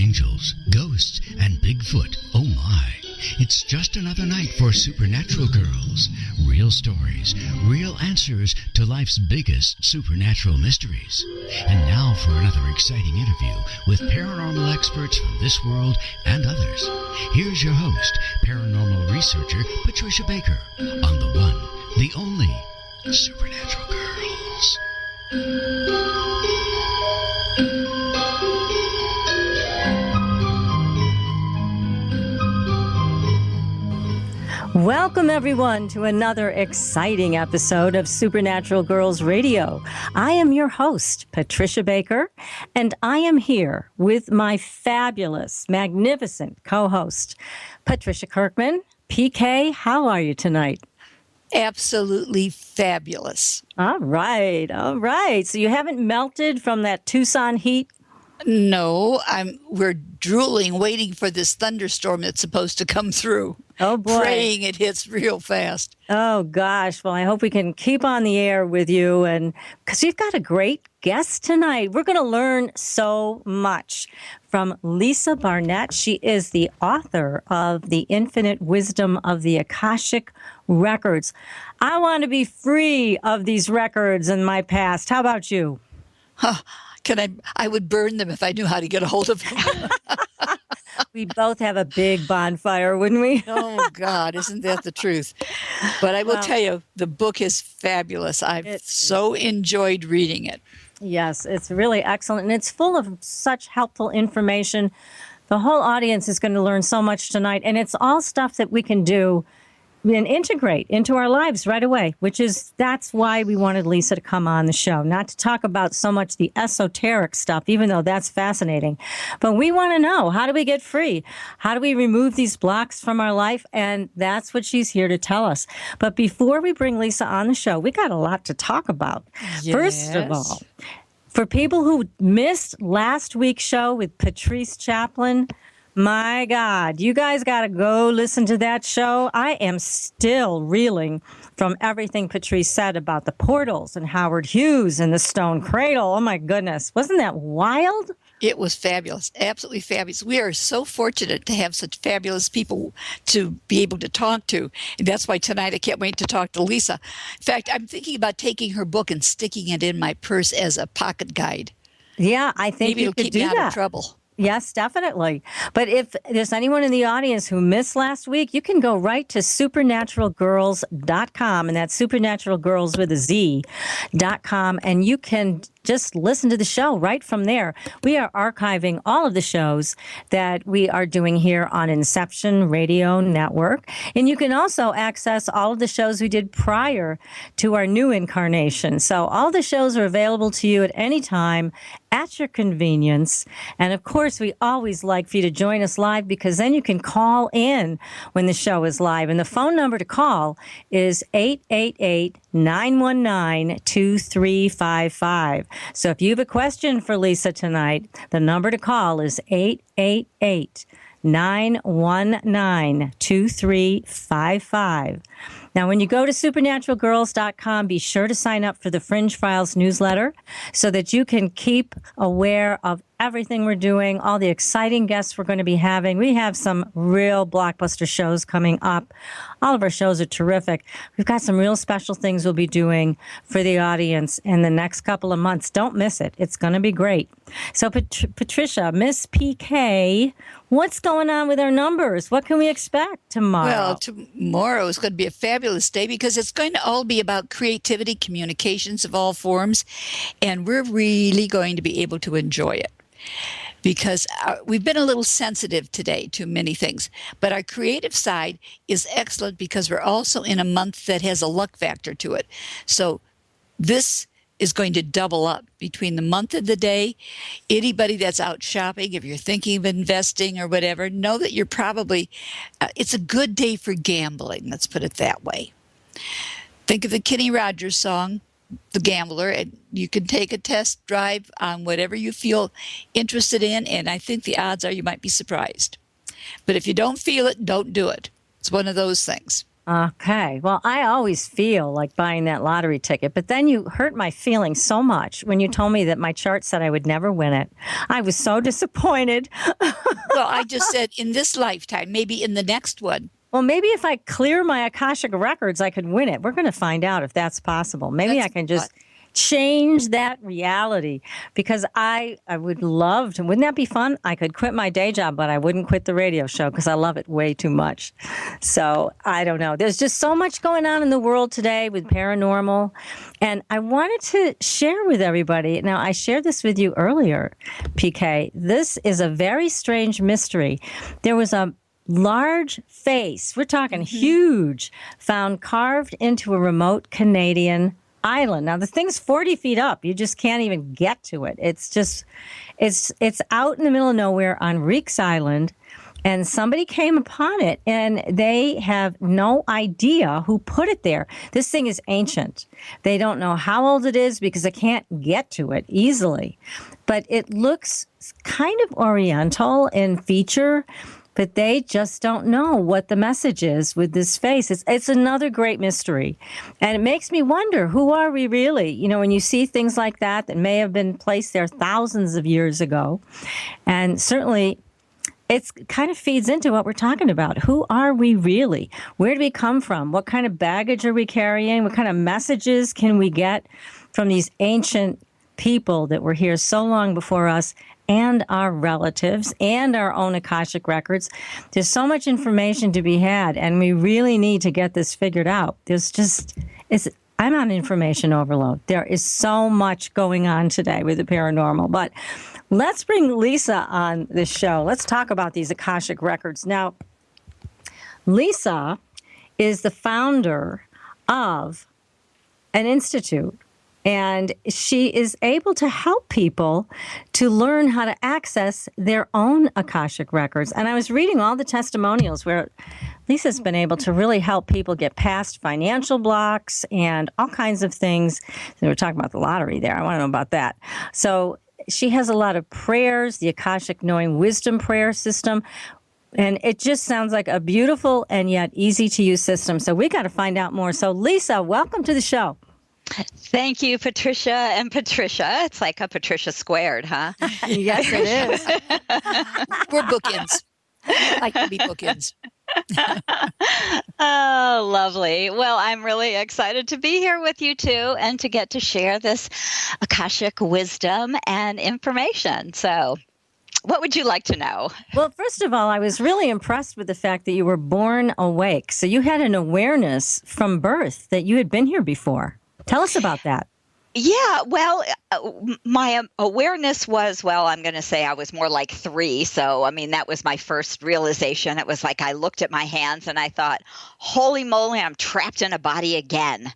angels, ghosts, and Bigfoot. Oh my. It's just another night for Supernatural Girls. Real stories, real answers to life's biggest supernatural mysteries. And now for another exciting interview with paranormal experts from this world and others. Here's your host, paranormal researcher Patricia Baker, on the one, the only Supernatural Girls. Welcome, everyone, to another exciting episode of Supernatural Girls Radio. I am your host, Patricia Baker, and I am here with my fabulous, magnificent co-host, Patricia Kirkman. PK, how are you tonight? Absolutely fabulous. All right. So you haven't melted from that Tucson heat? No, we're drooling, waiting for this thunderstorm that's supposed to come through. Oh, boy. Praying it hits real fast. Oh, gosh. Well, I hope we can keep on the air with you, and because you've got a great guest tonight. We're going to learn so much from Lisa Barnett. She is the author of The Infinite Wisdom of the Akashic Records. I want to be free of these records in my past. How about you? I would burn them if I knew how to get a hold of them. We both have a big bonfire, wouldn't we? Oh, God, isn't that the truth? But I will tell you, the book is fabulous. I've so enjoyed reading it. Yes, it's really excellent, and it's full of such helpful information. The whole audience is going to learn so much tonight, and it's all stuff that we can do and integrate into our lives right away, that's why we wanted Lisa to come on the show, not to talk about so much the esoteric stuff, even though that's fascinating. But we want to know, how do we get free? How do we remove these blocks from our life? And that's what she's here to tell us. But before we bring Lisa on the show, we got a lot to talk about. Yes. First of all, for people who missed last week's show with Patrice Chaplin, my God, you guys got to go listen to that show. I am still reeling from everything Patrice said about the portals and Howard Hughes and the stone cradle. Oh, my goodness. Wasn't that wild? It was fabulous, absolutely fabulous. We are so fortunate to have such fabulous people to be able to talk to. And that's why tonight I can't wait to talk to Lisa. In fact, I'm thinking about taking her book and sticking it in my purse as a pocket guide. Yeah, I think maybe you it'll could keep do me out that. of trouble. Yes, definitely. But if there's anyone in the audience who missed last week, you can go right to supernaturalgirls.com, and that's supernaturalgirls with a Z.com, and you can just listen to the show right from there. We are archiving all of the shows that we are doing here on Inception Radio Network. And you can also access all of the shows we did prior to our new incarnation. So all the shows are available to you at any time at your convenience. And of course, we always like for you to join us live, because then you can call in when the show is live. And the phone number to call is 888-919-2355. So if you have a question for Lisa tonight, the number to call is 888-919-2355. Now, when you go to supernaturalgirls.com, be sure to sign up for the Fringe Files newsletter so that you can keep aware of everything we're doing, all the exciting guests we're going to be having. We have some real blockbuster shows coming up. All of our shows are terrific. We've got some real special things we'll be doing for the audience in the next couple of months. Don't miss it. It's going to be great. So, Patricia, Miss PK, what's going on with our numbers? What can we expect tomorrow? Well, tomorrow is going to be a fabulous day, because it's going to all be about creativity, communications of all forms, and we're really going to be able to enjoy it. Because we've been a little sensitive today to many things. But our creative side is excellent, because we're also in a month that has a luck factor to it. So this is going to double up between the month and the day. Anybody that's out shopping, if you're thinking of investing or whatever, know that you're probably, it's a good day for gambling. Let's put it that way. Think of the Kenny Rogers song, The Gambler, and you can take a test drive on whatever you feel interested in, and I think the odds are you might be surprised. But if you don't feel it, don't do it. It's one of those things. Okay. Well, I always feel like buying that lottery ticket, but then you hurt my feelings so much when you told me that my chart said I would never win it. I was so disappointed. Well, I just said in this lifetime, maybe in the next one. Well, maybe if I clear my Akashic Records, I could win it. We're going to find out if that's possible. Maybe I can just change that reality, because I would love to. Wouldn't that be fun? I could quit my day job, but I wouldn't quit the radio show because I love it way too much. So I don't know. There's just so much going on in the world today with paranormal. And I wanted to share with everybody. Now, I shared this with you earlier, PK. This is a very strange mystery. There was a large face, we're talking huge, found carved into a remote Canadian island. Now, the thing's 40 feet up. You just can't even get to it. It's just, it's out in the middle of nowhere on Reeks Island, and somebody came upon it, and they have no idea who put it there. This thing is ancient. They don't know how old it is because they can't get to it easily. But it looks kind of oriental in feature, but they just don't know what the message is with this face. It's another great mystery. And it makes me wonder, who are we really? You know, when you see things like that may have been placed there thousands of years ago. And certainly it kind of feeds into what we're talking about. Who are we really? Where do we come from? What kind of baggage are we carrying? What kind of messages can we get from these ancient people that were here so long before us, and our relatives, and our own Akashic records? There's so much information to be had, and we really need to get this figured out. I'm on information overload. There is so much going on today with the paranormal. But let's bring Lisa on this show. Let's talk about these Akashic records. Now, Lisa is the founder of an institute, and she is able to help people to learn how to access their own Akashic records. And I was reading all the testimonials where Lisa's been able to really help people get past financial blocks and all kinds of things. They were talking about the lottery there. I want to know about that. So she has a lot of prayers, the Akashic Knowing Wisdom prayer system. And it just sounds like a beautiful and yet easy to use system. So we got to find out more. So Lisa, welcome to the show. Thank you, Patricia and Patricia. It's like a Patricia squared, huh? Yes, it is. We're bookends. I like to be bookends. Oh, lovely. Well, I'm really excited to be here with you too, and to get to share this Akashic wisdom and information. So what would you like to know? Well, first of all, I was really impressed with the fact that you were born awake. So you had an awareness from birth that you had been here before. Tell us about that. Yeah, well, my awareness was, I'm going to say I was more like 3. So, I mean, that was my first realization. It was like I looked at my hands and I thought, holy moly, I'm trapped in a body again.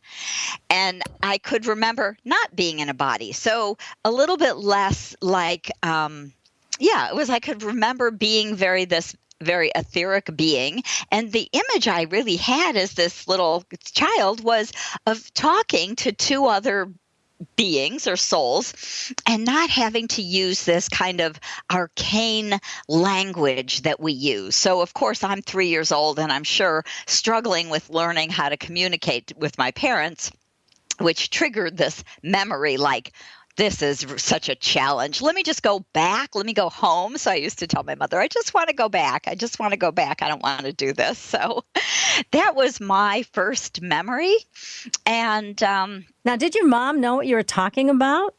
And I could remember not being in a body. So a little bit less like, it was I could remember being very etheric being. And the image I really had as this little child was of talking to 2 other beings or souls and not having to use this kind of arcane language that we use. So, of course, I'm 3 years old and I'm sure struggling with learning how to communicate with my parents, which triggered this memory like, this is such a challenge. Let me just go back. Let me go home. So I used to tell my mother, I just want to go back. I just want to go back. I don't want to do this. So that was my first memory. And now, did your mom know what you were talking about?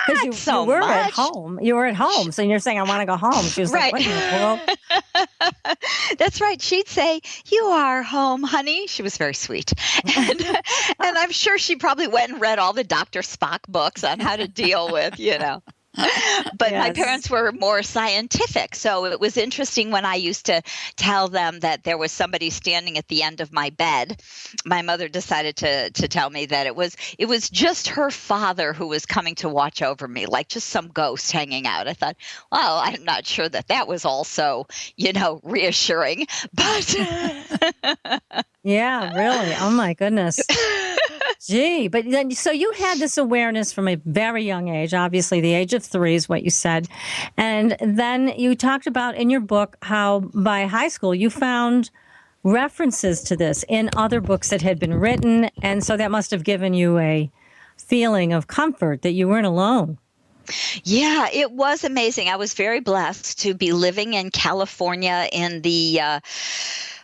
Not you, so you were much. At home. You were at home. So you're saying, I want to go home. She was right. like, what in the world? That's right. She'd say, you are home, honey. She was very sweet. And I'm sure she probably went and read all the Dr. Spock books on how to deal with, But Yes. My parents were more scientific. So it was interesting when I used to tell them that there was somebody standing at the end of my bed. My mother decided to tell me that it was just her father who was coming to watch over me, like just some ghost hanging out. I thought, well, I'm not sure that was also, reassuring. But Yeah, really. Oh, my goodness. Gee, but then, so you had this awareness from a very young age. Obviously, the age of 3 is what you said. And then you talked about in your book how by high school you found references to this in other books that had been written. And so that must have given you a feeling of comfort that you weren't alone. Yeah, it was amazing. I was very blessed to be living in California in the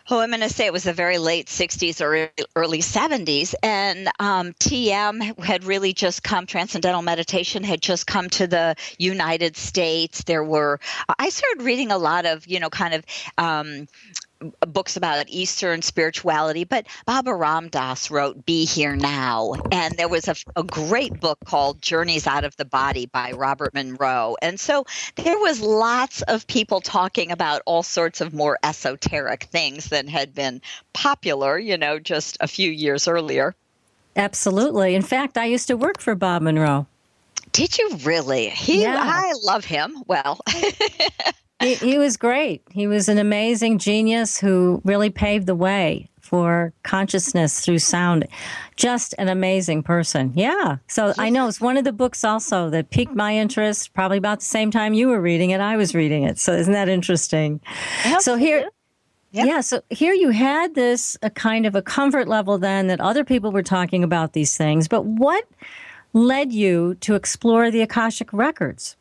I'm going to say it was the very late 60s or early 70s. And TM had really just come, Transcendental Meditation had just come to the United States. I started reading a lot of, kind of books about Eastern spirituality, but Baba Ram Dass wrote Be Here Now. And there was a great book called Journeys Out of the Body by Robert Monroe. And so there was lots of people talking about all sorts of more esoteric things than had been popular, just a few years earlier. Absolutely. In fact, I used to work for Bob Monroe. Did you really? I love him. Well, He was great. He was an amazing genius who really paved the way for consciousness through sound. Just an amazing person. Yeah. So I know it's one of the books also that piqued my interest, probably about the same time you were reading it, I was reading it. So isn't that interesting? Absolutely. So here you had this a kind of a comfort level then that other people were talking about these things. But what led you to explore the Akashic Records?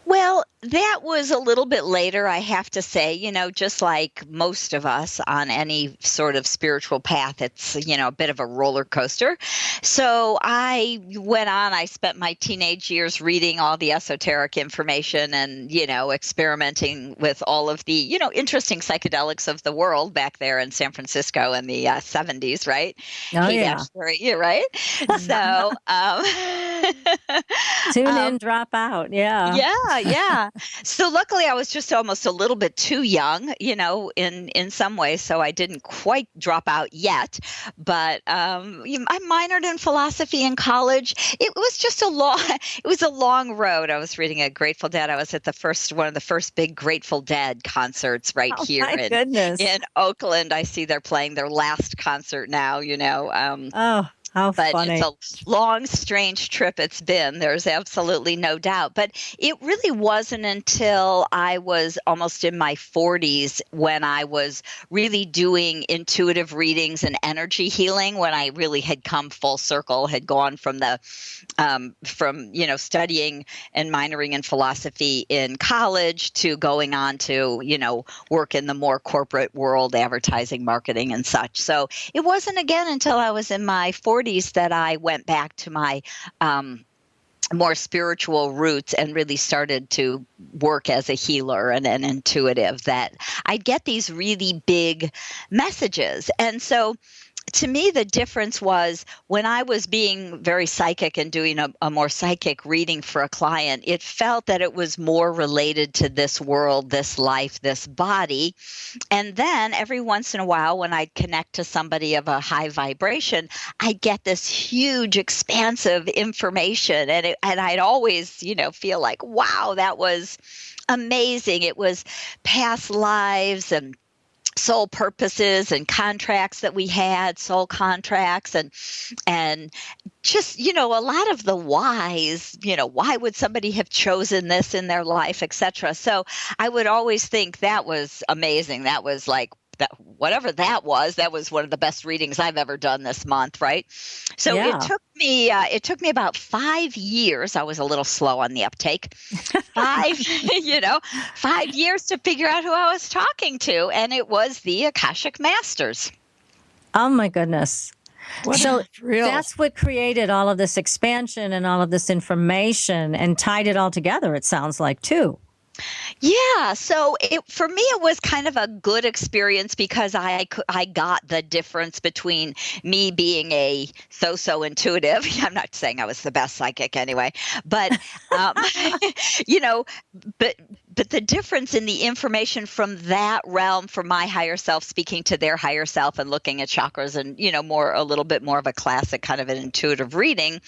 Well, that was a little bit later, I have to say, just like most of us on any sort of spiritual path, it's, a bit of a roller coaster. So I went on, I spent my teenage years reading all the esoteric information and, experimenting with all of the, interesting psychedelics of the world back there in San Francisco in the 70s, right? Oh, yeah. You're right. So, tune in, drop out. Yeah. Yeah. So luckily I was just almost a little bit too young, in some ways. So I didn't quite drop out yet, but I minored in philosophy in college. It was a long road. I was reading a Grateful Dead. I was at one of the first big Grateful Dead concerts here in Oakland. I see they're playing their last concert now, How funny. It's a long, strange trip it's been. There's absolutely no doubt. But it really wasn't until I was almost in my 40s when I was really doing intuitive readings and energy healing, when I really had come full circle, had gone from studying and minoring in philosophy in college to going on to, work in the more corporate world, advertising, marketing, and such. So it wasn't again until I was in my 40s that I went back to my more spiritual roots and really started to work as a healer and an intuitive, that I'd get these really big messages. And so to me, the difference was when I was being very psychic and doing a more psychic reading for a client, it felt that it was more related to this world, this life, this body. And then every once in a while, when I'd connect to somebody of a high vibration, I'd get this huge, expansive information. And I'd always, feel like, wow, that was amazing. It was past lives and soul purposes and contracts that we had, soul contracts, and just, a lot of the whys, why would somebody have chosen this in their life, etc. So I would always think that was amazing. That was like, that whatever that was one of the best readings I've ever done this month, right? So Yeah. It took me about 5 years. I was a little slow on the uptake. 5 years to figure out who I was talking to, and it was the Akashic Masters. Oh, my goodness. So That's what created all of this expansion and all of this information and tied it all together, it sounds like, too. Yeah, so for me, it was kind of a good experience because I got the difference between me being a so intuitive. I'm not saying I was the best psychic anyway, but but the difference in the information from that realm, from my higher self speaking to their higher self and looking at chakras and a little bit more of a classic kind of an intuitive reading,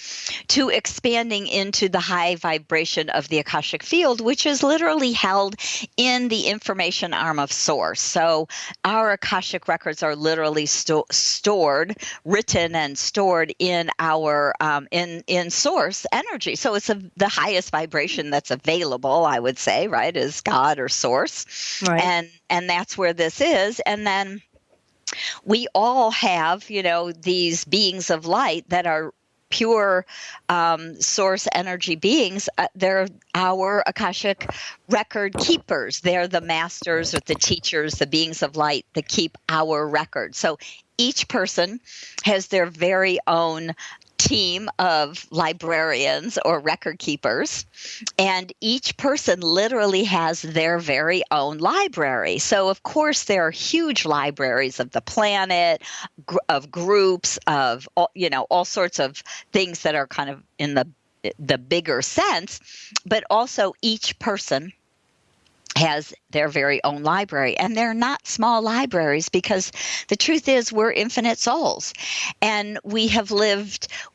to expanding into the high vibration of the Akashic field, which is literally held in the information arm of Source. So our Akashic records are literally stored, written and stored in our in Source energy. So it's the highest vibration that's available, I would say, right? as God or source. Right. And that's where this is. And then we all have, these beings of light that are pure source energy beings. They're our Akashic record keepers. They're the masters or the teachers, the beings of light that keep our record. So each person has their very own team of librarians or record keepers, and each person literally has their very own library. So of course there are huge libraries of the planet, of groups, of all sorts of things that are kind of in the bigger sense, but also each person has their very own library. And they're not small libraries, because the truth is we're infinite souls. And we have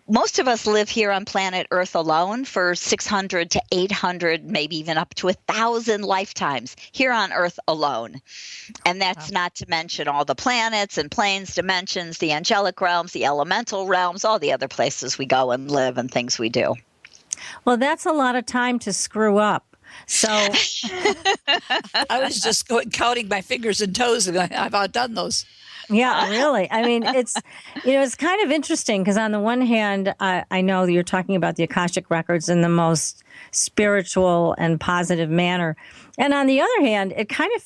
most of us live here on planet Earth alone for 600 to 800, maybe even up to 1,000 lifetimes here on Earth alone. And that's not to mention all the planets and planes, dimensions, the angelic realms, the elemental realms, all the other places we go and live and things we do. Well, that's a lot of time to screw up. So I was just counting my fingers and toes, and I've outdone those. Yeah, really. I mean, it's kind of interesting, because on the one hand, I know that you're talking about the Akashic Records in the most spiritual and positive manner. And on the other hand, it can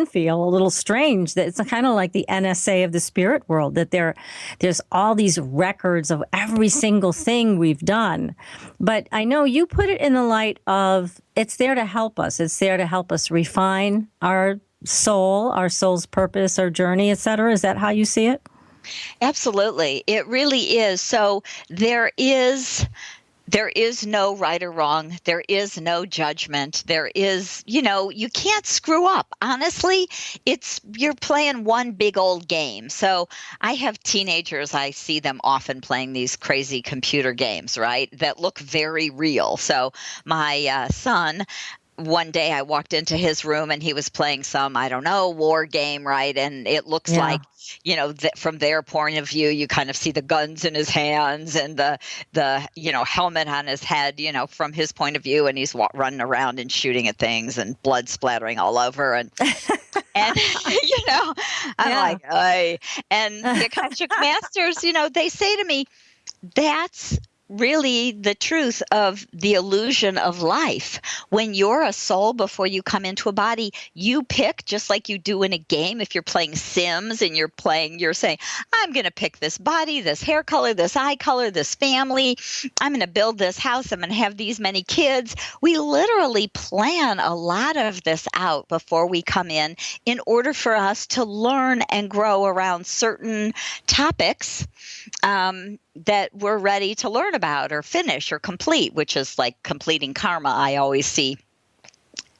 feel a little strange that it's kind of like the NSA of the spirit world, that there's all these records of every single thing we've done. But I know you put it in the light of it's there to help us. It's there to help us refine our soul's purpose, our journey, et cetera. Is that how you see it? Absolutely. It really is. So there is no right or wrong. There is no judgment. There is, you can't screw up. Honestly, you're playing one big old game. So I have teenagers, I see them often playing these crazy computer games, right, that look very real. So my son, one day I walked into his room and he was playing some, I don't know, war game, right? And it looks like, from their point of view, you kind of see the guns in his hands and the helmet on his head, from his point of view, and he's running around and shooting at things and blood splattering all over. And I'm like, "Ay." And the Akashic Masters, they say to me, that's really the truth of the illusion of life. When you're a soul, before you come into a body, you pick, just like you do in a game. If you're playing Sims and you're saying, I'm going to pick this body, this hair color, this eye color, this family. I'm going to build this house. I'm going to have these many kids. We literally plan a lot of this out before we come in order for us to learn and grow around certain topics that we're ready to learn about or finish or complete, which is like completing karma. I always see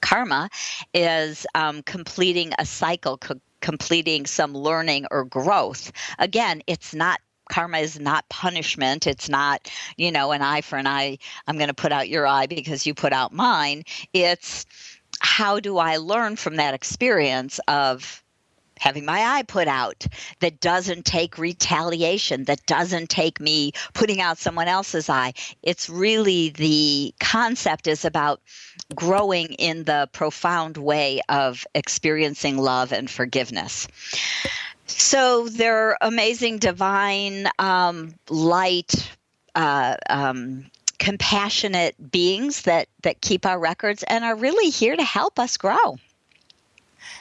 karma is completing a cycle, completing some learning or growth. Again, karma is not punishment. It's not, an eye for an eye. I'm going to put out your eye because you put out mine. It's how do I learn from that experience of having my eye put out, that doesn't take retaliation, that doesn't take me putting out someone else's eye. It's really, the concept is about growing in the profound way of experiencing love and forgiveness. So they're amazing, divine, light, compassionate beings that keep our records and are really here to help us grow.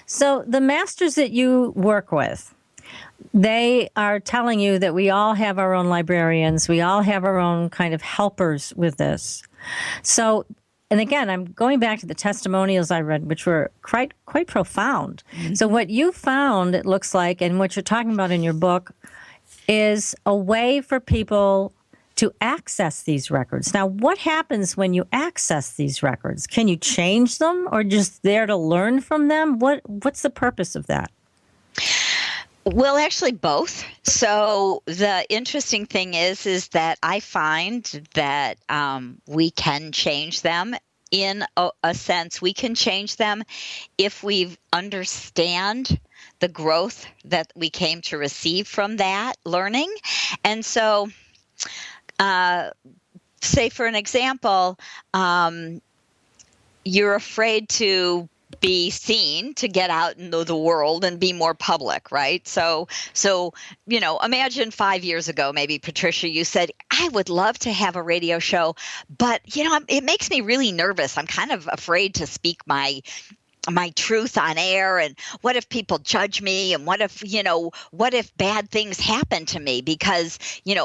So the masters that you work with, they are telling you that we all have our own librarians. We all have our own kind of helpers with this. So, and again, I'm going back to the testimonials I read, which were quite profound. Mm-hmm. So what you found, it looks like, and what you're talking about in your book, is a way for people to access these records. Now, what happens when you access these records? Can you change them, or just there to learn from them? What's the purpose of that? Well, actually both. So the interesting thing is that I find that we can change them. In a sense, we can change them if we understand the growth that we came to receive from that learning. And so, say for an example, you're afraid to be seen, to get out into the world and be more public, right? So, imagine 5 years ago, maybe Patricia, you said, I would love to have a radio show, but, it makes me really nervous. I'm kind of afraid to speak my truth on air, and what if people judge me, and what if bad things happen to me, because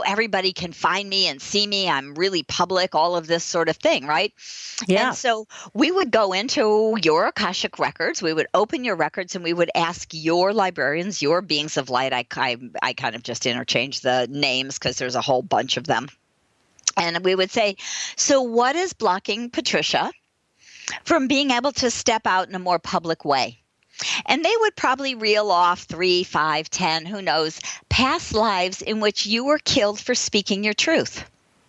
everybody can find me and see me, I'm really public, all of this sort of thing, right? Yeah. And so we would go into your Akashic records, we would open your records, and we would ask your librarians, your beings of light, I kind of just interchange the names because there's a whole bunch of them, and we would say, so what is blocking Patricia from being able to step out in a more public way? And they would probably reel off 3, 5, 10, who knows, past lives in which you were killed for speaking your truth.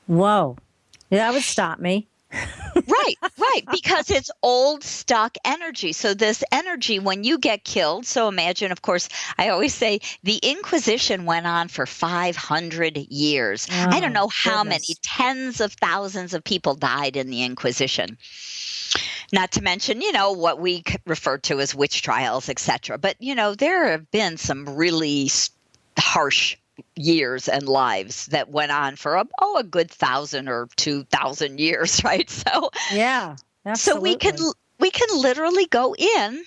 Whoa. That would stop me. Right. Because it's old, stuck energy. So this energy, when you get killed, so imagine, of course, I always say the Inquisition went on for 500 years. Oh, I don't know how goodness. many, tens of thousands of people died in the Inquisition. Not to mention, what we refer to as witch trials, etc. But, there have been some really harsh years and lives that went on for a good 1,000 or 2,000 years, right? So Yeah, absolutely. So we can literally go in,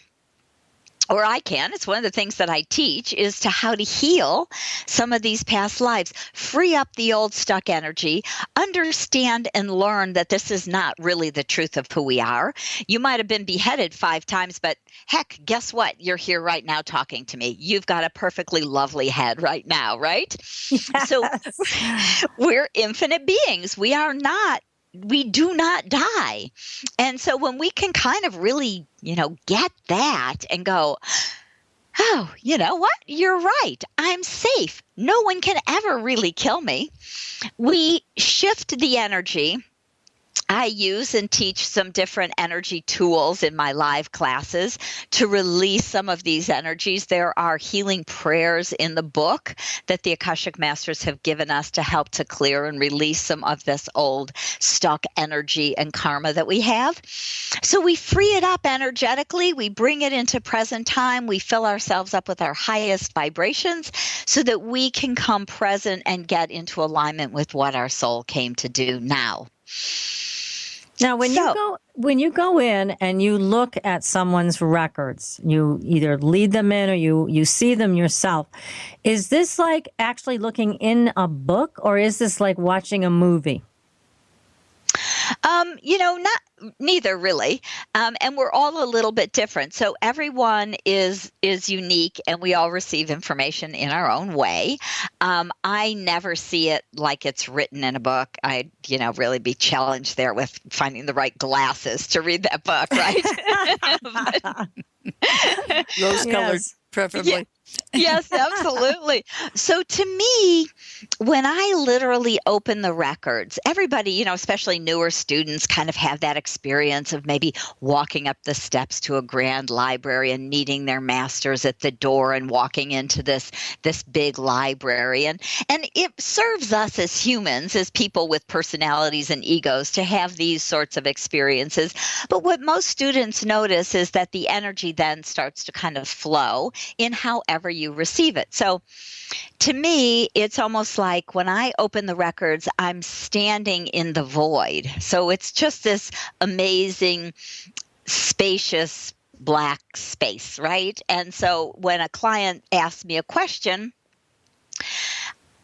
or I can. It's one of the things that I teach, is to how to heal some of these past lives, free up the old stuck energy, understand and learn that this is not really the truth of who we are. You might have been beheaded 5 times, but heck, guess what? You're here right now talking to me. You've got a perfectly lovely head right now, right? Yes. So we're infinite beings. We do not die. And so when we can kind of really, get that and go, oh, you know what? You're right. I'm safe. No one can ever really kill me. We shift the energy. I use and teach some different energy tools in my live classes to release some of these energies. There are healing prayers in the book that the Akashic Masters have given us to help to clear and release some of this old stuck energy and karma that we have. So we free it up energetically. We bring it into present time. We fill ourselves up with our highest vibrations so that we can come present and get into alignment with what our soul came to do now. Now, when you go in and you look at someone's records, you either lead them in or you see them yourself. Is this like actually looking in a book, or is this like watching a movie? Neither really. And we're all a little bit different. So everyone is unique, and we all receive information in our own way. I never see it like it's written in a book. I'd, really be challenged there with finding the right glasses to read that book, right? Rose-colored, Yes. preferably. Yeah. Yes, absolutely. So to me, when I literally open the records, everybody, especially newer students, kind of have that experience of maybe walking up the steps to a grand library and meeting their masters at the door and walking into this big library. And it serves us as humans, as people with personalities and egos, to have these sorts of experiences. But what most students notice is that the energy then starts to kind of flow in however you receive it. So to me, it's almost like when I open the records, I'm standing in the void. So it's just this amazing, spacious black space, right? And so when a client asks me a question,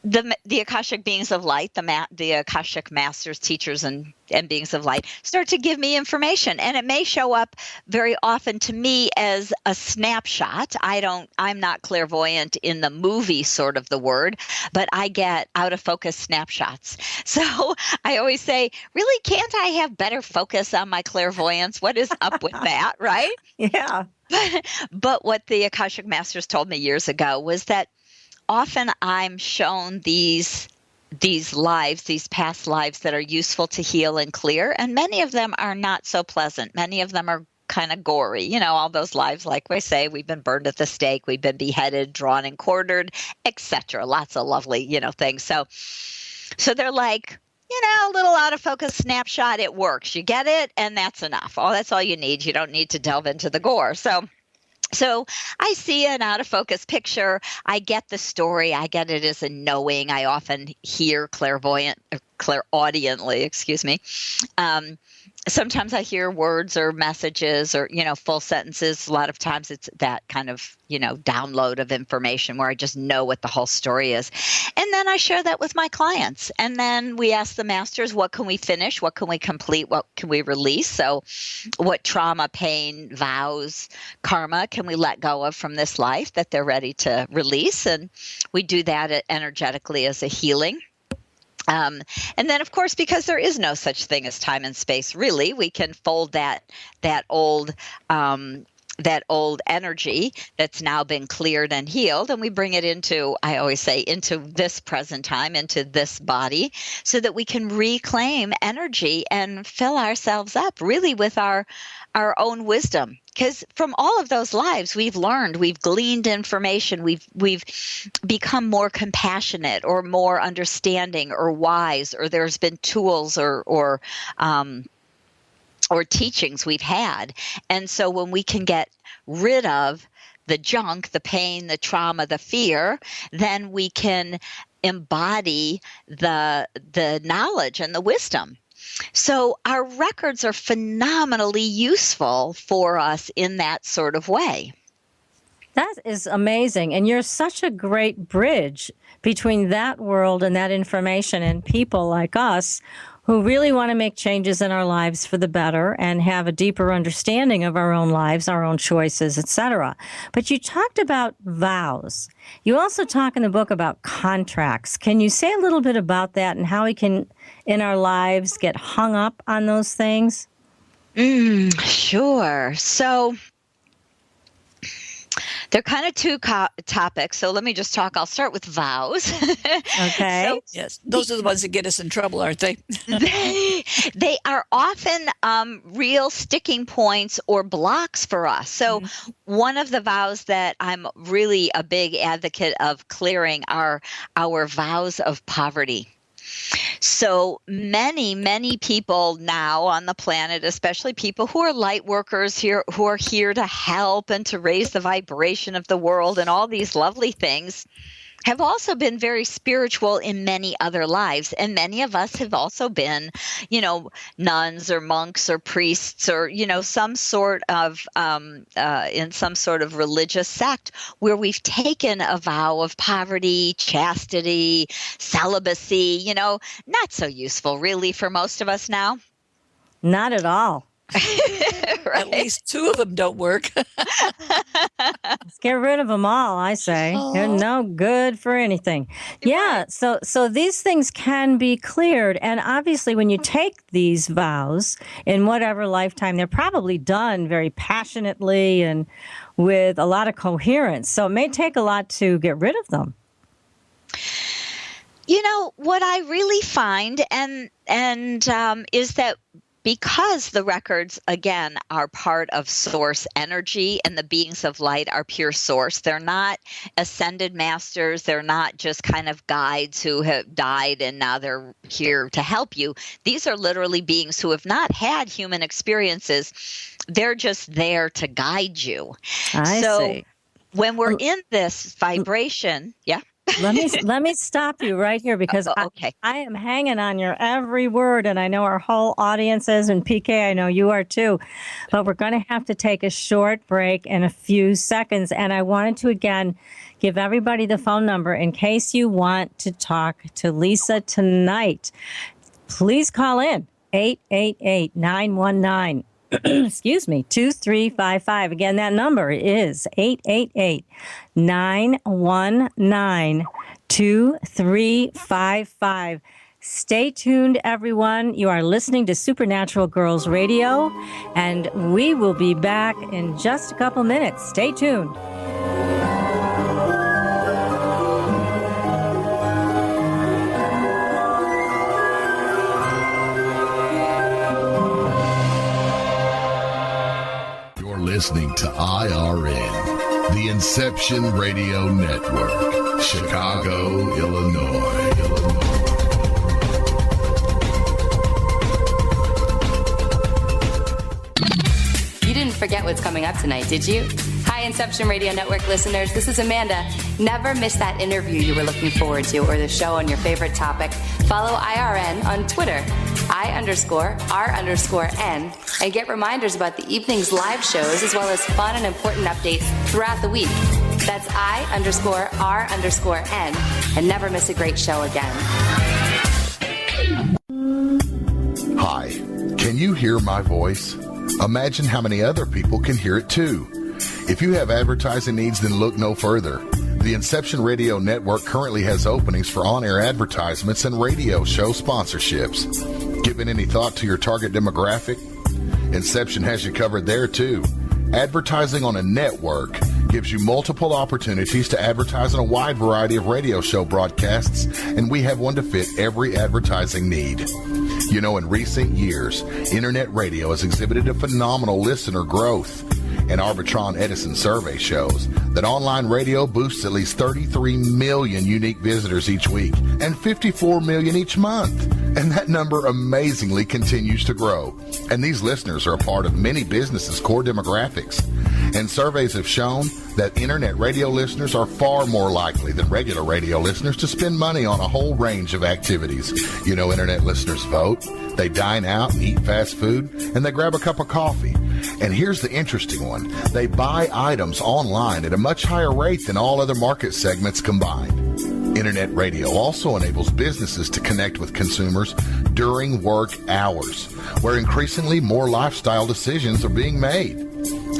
the Akashic beings of light, the Akashic masters, teachers, and beings of light start to give me information, and it may show up very often to me as a snapshot. I'm not clairvoyant in the movie sort of the word, but I get out of focus snapshots. So I always say, really, can't I have better focus on my clairvoyance? What is up with that, right? Yeah. But what the Akashic masters told me years ago was that often I'm shown these lives, these past lives that are useful to heal and clear, and many of them are not so pleasant. Many of them are kind of gory. All those lives, like we say, we've been burned at the stake, we've been beheaded, drawn and quartered, etc. Lots of lovely, things. So they're like, a little out of focus snapshot. It works. You get it, and that's enough. That's all you need. You don't need to delve into the gore. So I see an out of focus picture. I get the story. I get it as a knowing. I often hear clairaudiently, excuse me. Sometimes I hear words or messages or, full sentences. A lot of times it's that kind of, download of information where I just know what the whole story is. And then I share that with my clients. And then we ask the masters, what can we finish? What can we complete? What can we release? So what trauma, pain, vows, karma can we let go of from this life that they're ready to release? And we do that energetically as a healing. And then, of course, because there is no such thing as time and space, really, we can fold that old energy that's now been cleared and healed, and we bring it into, I always say, into this present time, into this body, so that we can reclaim energy and fill ourselves up really with our own wisdom. Because from all of those lives, we've learned, we've gleaned information, we've become more compassionate or more understanding or wise, or there's been tools or teachings we've had. And so when we can get rid of the junk, the pain, the trauma, the fear, then we can embody the knowledge and the wisdom. So our records are phenomenally useful for us in that sort of way. That is amazing. And you're such a great bridge between that world and that information and people like us who really want to make changes in our lives for the better and have a deeper understanding of our own lives, our own choices, etc. But you talked about vows. You also talk in the book about contracts. Can you say a little bit about that and how we can, in our lives, get hung up on those things? Sure. So they're kind of two topics, so let me just talk. I'll start with vows. Okay. Yes, those are the ones that get us in trouble, aren't they? They are often real sticking points or blocks for us. So one of the vows that I'm really a big advocate of clearing are our vows of poverty. So many people now on the planet, especially people who are light workers here, who are here to help and to raise the vibration of the world and all these lovely things, have also been very spiritual in many other lives. And many of us have also been, nuns or monks or priests or, some sort of, in some sort of religious sect where we've taken a vow of poverty, chastity, celibacy, not so useful really for most of us now. Not at all. Right. At least two of them don't work. Let's get rid of them all, I say. They're no good for anything. Yeah, so these things can be cleared. And obviously, when you take these vows in whatever lifetime, they're probably done very passionately and with a lot of coherence. So it may take a lot to get rid of them. What I really find and is that because the records, again, are part of source energy and the beings of light are pure source, they're not ascended masters. They're not just kind of guides who have died and now they're here to help you. These are literally beings who have not had human experiences. They're just there to guide you. I see. When we're in this vibration, yeah. Let me stop you right here because okay. I am hanging on your every word, and I know our whole audience is, and PK, I know you are too. But we're going to have to take a short break in a few seconds, and I wanted to again give everybody the phone number in case you want to talk to Lisa tonight. Please call in 888-919. Excuse me, 2355. Again, that number is 888-919-2355. Stay tuned, everyone. You are listening to Supernatural Girls Radio, and we will be back in just a couple minutes. Stay tuned. Listening to IRN, the Inception Radio Network, Chicago, Illinois. what's coming up tonight, did you? Hi, Inception Radio Network listeners. This is Amanda. Never miss that interview you were looking forward to or the show on your favorite topic. Follow IRN on Twitter, I_R_N, and get reminders about the evening's live shows as well as fun and important updates throughout the week. That's I_R_N, and never miss a great show again. Hi, can you hear my voice? Imagine how many other people can hear it too. If you have advertising needs, then look no further. The Inception Radio Network currently has openings for on-air advertisements and radio show sponsorships. Given any thought to your target demographic? Inception has you covered there too. Advertising on a network gives you multiple opportunities to advertise on a wide variety of radio show broadcasts, and we have one to fit every advertising need. You know, in recent years, internet radio has exhibited a phenomenal listener growth. An Arbitron Edison survey shows that online radio boosts at least 33 million unique visitors each week and 54 million each month. And that number amazingly continues to grow. And these listeners are a part of many businesses' core demographics. And surveys have shown that internet radio listeners are far more likely than regular radio listeners to spend money on a whole range of activities. You know, internet listeners vote, they dine out and eat fast food, and they grab a cup of coffee. And here's the interesting one. They buy items online at a much higher rate than all other market segments combined. Internet radio also enables businesses to connect with consumers during work hours, where increasingly more lifestyle decisions are being made.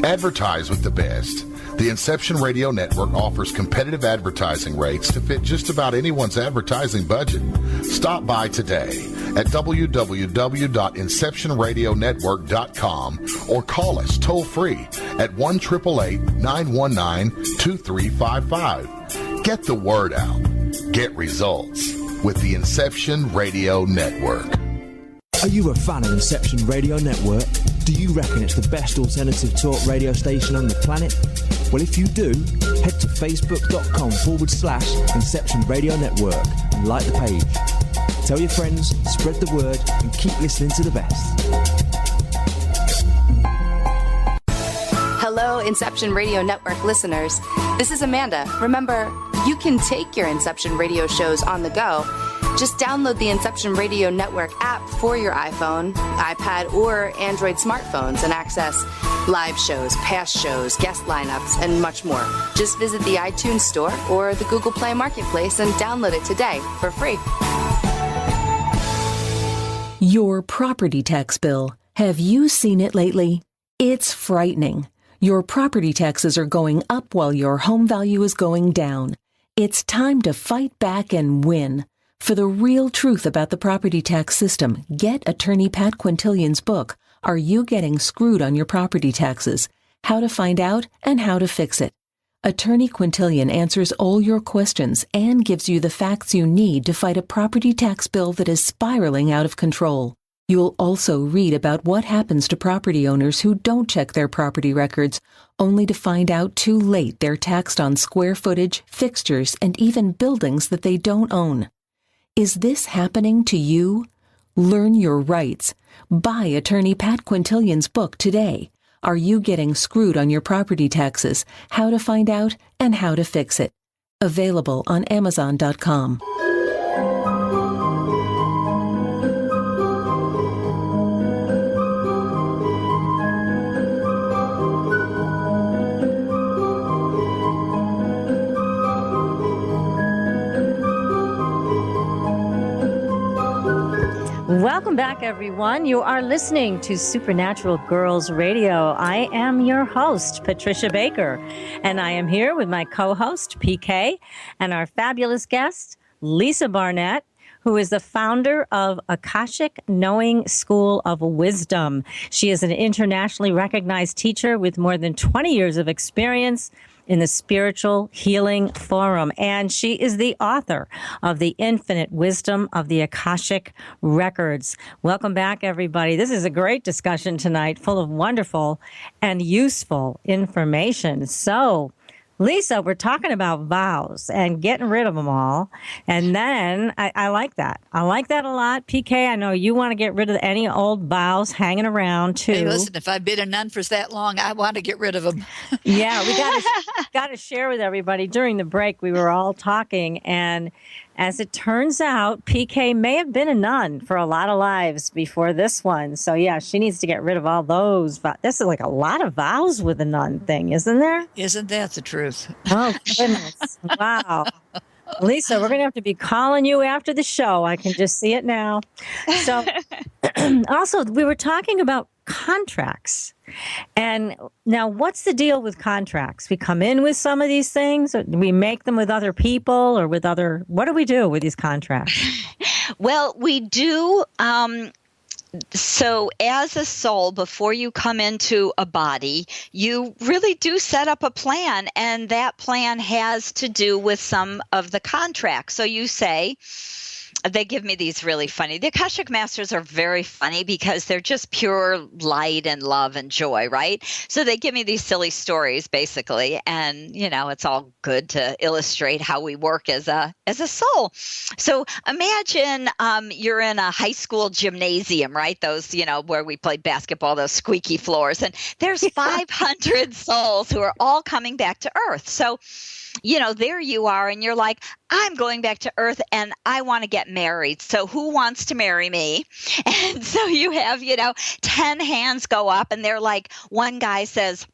Advertise with the best. The Inception Radio Network offers competitive advertising rates to fit just about anyone's advertising budget. Stop by today at www.inceptionradionetwork.com or call us toll-free at 1-888-919-2355. Get the word out. Get results with the Inception Radio Network. Are you a fan of Inception Radio Network? Do you reckon it's the best alternative talk radio station on the planet? Well, if you do, head to facebook.com/Inception Radio Network and like the page. Tell your friends, spread the word, and keep listening to the best. Hello, Inception Radio Network listeners. This is Amanda. Remember, you can take your Inception radio shows on the go. Just download the Inception Radio Network app for your iPhone, iPad, or Android smartphones and access live shows, past shows, guest lineups, and much more. Just visit the iTunes Store or the Google Play Marketplace and download it today for free. Your property tax bill. Have you seen it lately? It's frightening. Your property taxes are going up while your home value is going down. It's time to fight back and win. For the real truth about the property tax system, get attorney Pat Quintilian's book, Are You Getting Screwed on Your Property Taxes? How to Find Out and How to Fix It. Attorney Quintilian answers all your questions and gives you the facts you need to fight a property tax bill that is spiraling out of control. You'll also read about what happens to property owners who don't check their property records, only to find out too late they're taxed on square footage, fixtures, and even buildings that they don't own. Is this happening to you? Learn your rights. Buy attorney Pat Quintilian's book today. Are You Getting Screwed on Your Property Taxes? How to Find Out and How to Fix It. Available on Amazon.com. Welcome back, everyone. You are listening to Supernatural Girls Radio. I am your host, Patricia Baker, and I am here with my co-host, PK, and our fabulous guest, Lisa Barnett, who is the founder of Akashic Knowing School of Wisdom. She is an internationally recognized teacher with more than 20 years of experience in the Spiritual Healing Forum, and she is the author of The Infinite Wisdom of the Akashic Records. Welcome back, everybody. This is a great discussion tonight, full of wonderful and useful information. So Lisa, we're talking about vows and getting rid of them all. And then I like that. I like that a lot. PK, I know you want to get rid of any old vows hanging around too. Hey, listen, if I've been a nun for that long, I want to get rid of them. Yeah, we got to share with everybody. During the break, we were all talking, and as it turns out, PK may have been a nun for a lot of lives before this one. So, yeah, she needs to get rid of all those. This is like a lot of vows with a nun thing, isn't there? Isn't that the truth? Oh, goodness. Wow. Lisa, we're going to have to be calling you after the show. I can just see it now. So, also, we were talking about contracts. And now, what's the deal with contracts? We come in with some of these things, or do we make them with other people or with other, what do we do with these contracts? Well, we do. So as a soul, before you come into a body, you really do set up a plan, and that plan has to do with some of the contracts. So you say, they give me these really funny. The Akashic Masters are very funny because they're just pure light and love and joy, right? So they give me these silly stories, basically, and it's all good to illustrate how we work as a soul. So imagine you're in a high school gymnasium, right? Those where we played basketball, those squeaky floors, and there's 500 souls who are all coming back to Earth. So there you are, and you're like, I'm going back to Earth and I want to get married. So who wants to marry me? And so you have, 10 hands go up, and they're like, one guy says,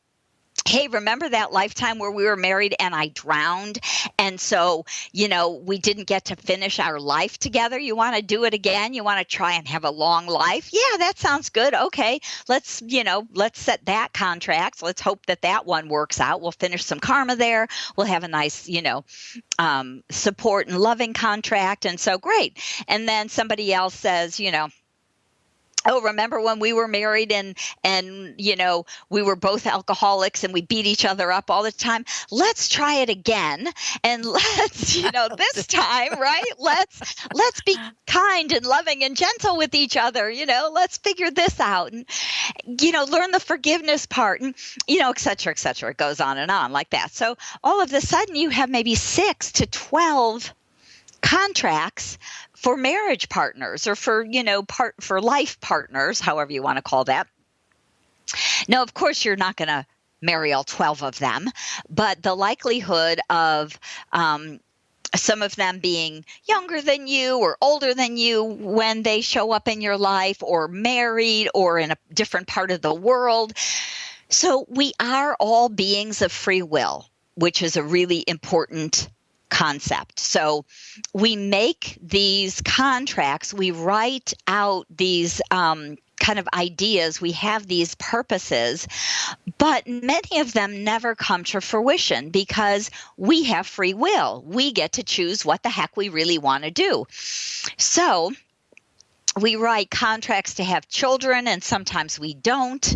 hey, remember that lifetime where we were married and I drowned? And so, we didn't get to finish our life together. You want to do it again? You want to try and have a long life? Yeah, that sounds good. Okay, let's set that contract. Let's hope that one works out. We'll finish some karma there. We'll have a nice, support and loving contract. And so great. And then somebody else says, oh, remember when we were married and we were both alcoholics and we beat each other up all the time? Let's try it again. And let's, this time, right? Let's be kind and loving and gentle with each other. Let's figure this out and, learn the forgiveness part and, et cetera, et cetera. It goes on and on like that. So all of a sudden you have maybe 6 to 12 contracts for marriage partners or for, for life partners, however you want to call that. Now, of course, you're not going to marry all 12 of them, but the likelihood of some of them being younger than you or older than you when they show up in your life, or married or in a different part of the world. So we are all beings of free will, which is a really important concept. So we make these contracts, we write out these kind of ideas, we have these purposes, but many of them never come to fruition because we have free will. We get to choose what the heck we really want to do. So we write contracts to have children, and sometimes we don't.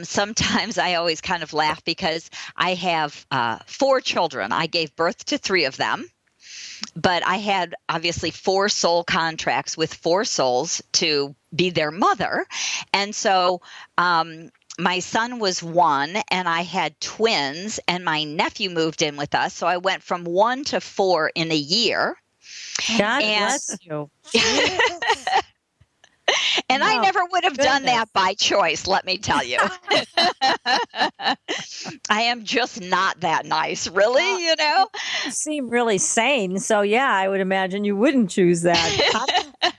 Sometimes I always kind of laugh because I have 4 children. I gave birth to 3 of them, but I had obviously 4 soul contracts with 4 souls to be their mother. And so my son was 1, and I had twins, and my nephew moved in with us. So I went from 1 to 4 in a year. God bless you. And no, I never would have done that by choice, let me tell you. I am just not that nice, really, You seem really sane. So, yeah, I would imagine you wouldn't choose that.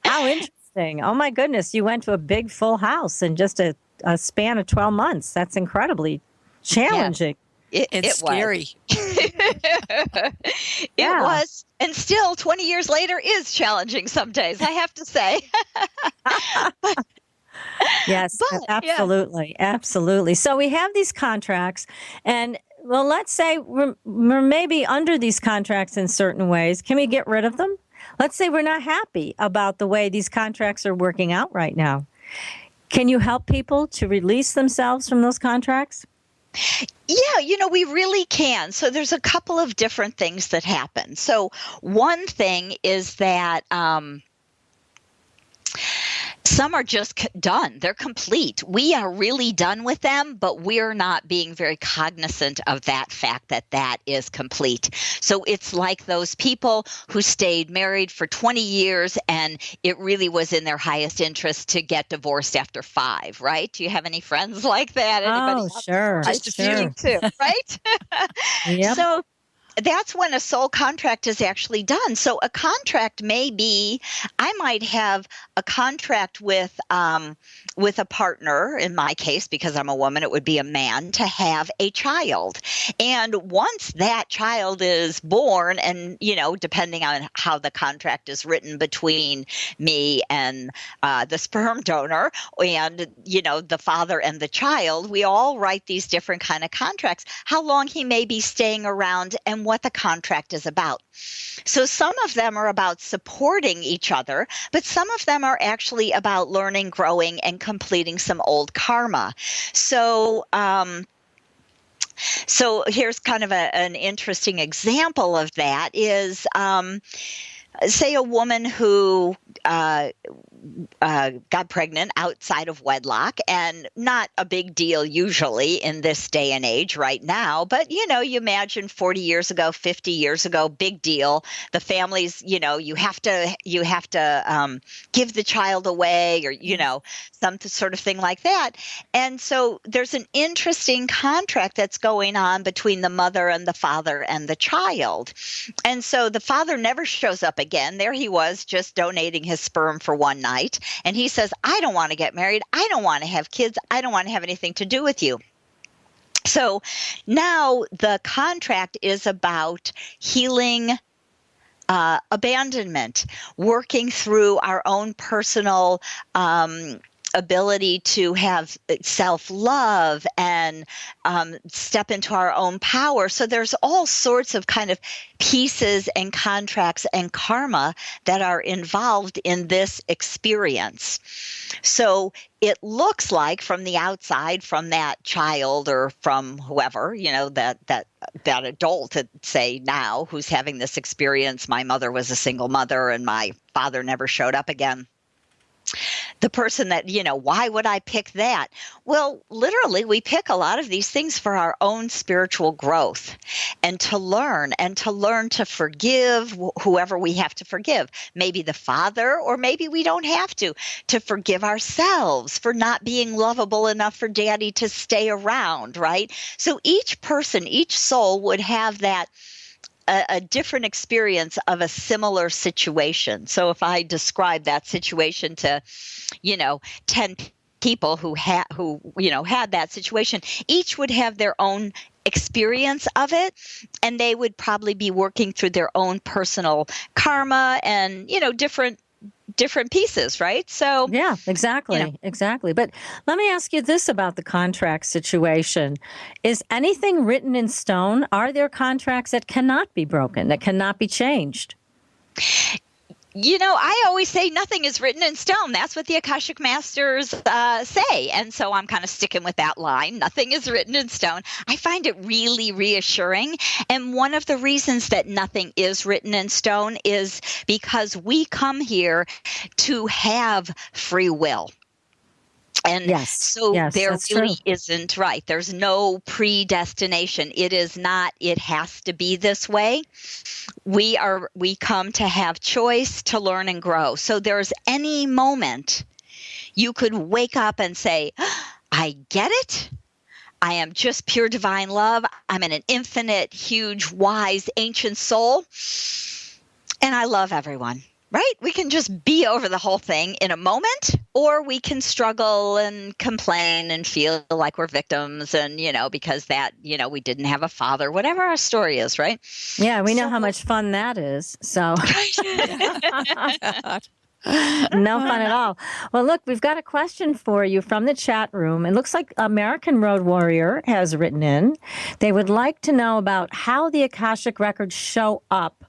How interesting. Oh, my goodness. You went to a big full house in just a span of 12 months. That's incredibly challenging. Yeah. It's scary. It was. And still, 20 years later, is challenging some days, I have to say. Yes, absolutely. Yeah. Absolutely. So we have these contracts, and well, let's say we're maybe under these contracts in certain ways. Can we get rid of them? Let's say we're not happy about the way these contracts are working out right now. Can you help people to release themselves from those contracts? Yeah, we really can. So there's a couple of different things that happen. So one thing is that Some are just done. They're complete. We are really done with them, but we're not being very cognizant of that fact that that is complete. So it's like those people who stayed married for 20 years and it really was in their highest interest to get divorced after 5, right? Do you have any friends like that? Anybody Oh, sure. Just a sure. few too, right? Yep. So that's when a soul contract is actually done. So a contract may be, I might have a contract with a partner, in my case, because I'm a woman, it would be a man, to have a child. And once that child is born, and, depending on how the contract is written between me and the sperm donor and, the father and the child, we all write these different kind of contracts, how long he may be staying around and what the contract is about. So some of them are about supporting each other, but some of them are actually about learning, growing, and completing some old karma. So here's kind of an interesting example of that is, say a woman who got pregnant outside of wedlock, and not a big deal usually in this day and age right now, but you imagine 40 years ago, 50 years ago, big deal. The families, you have to give the child away, or some sort of thing like that. And so there's an interesting contract that's going on between the mother and the father and the child. And so the father never shows up again. There he was, just donating his sperm for one night. And he says, I don't want to get married. I don't want to have kids. I don't want to have anything to do with you. So now the contract is about healing abandonment, working through our own personal ability to have self-love and step into our own power. So there's all sorts of kind of pieces and contracts and karma that are involved in this experience. So it looks like from the outside, from that child or from whoever, that adult, say now, who's having this experience, my mother was a single mother and my father never showed up again. The person that, why would I pick that? Well, literally, we pick a lot of these things for our own spiritual growth and to learn to forgive whoever we have to forgive. Maybe the father, or maybe we don't have to forgive ourselves for not being lovable enough for daddy to stay around, right? So each person, each soul would have that a different experience of a similar situation. So if I describe that situation to, 10 people who had that situation, each would have their own experience of it, and they would probably be working through their own personal karma and, different pieces, right? So yeah, exactly. Exactly. But let me ask you this about the contract situation. Is anything written in stone? Are there contracts that cannot be broken, that cannot be changed? I always say nothing is written in stone. That's what the Akashic Masters say. And so I'm kind of sticking with that line. Nothing is written in stone. I find it really reassuring. And one of the reasons that nothing is written in stone is because we come here to have free will. And there really isn't, right. There's no predestination. It is not, it has to be this way. We come to have choice, to learn and grow. So there's any moment you could wake up and say, I get it. I am just pure divine love. I'm an infinite, huge, wise, ancient soul. And I love everyone. Right? We can just be over the whole thing in a moment, or we can struggle and complain and feel like we're victims and, because that, we didn't have a father, whatever our story is, right? Yeah, we know how much fun that is. So no fun at all. Well, look, we've got a question for you from the chat room. It looks like American Road Warrior has written in. They would like to know about how the Akashic Records show up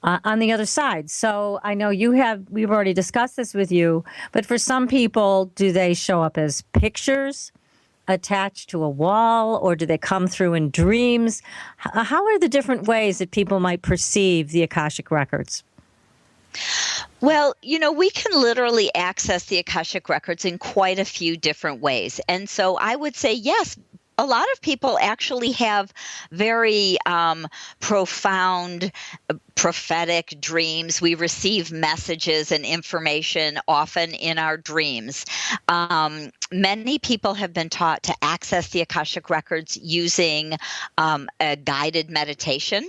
on the other side. So I know we've already discussed this with you, but for some people, do they show up as pictures attached to a wall, or do they come through in dreams? How are the different ways that people might perceive the Akashic Records? Well, we can literally access the Akashic Records in quite a few different ways. And so I would say, yes, a lot of people actually have very profound prophetic dreams. We receive messages and information often in our dreams. Many people have been taught to access the Akashic Records using a guided meditation.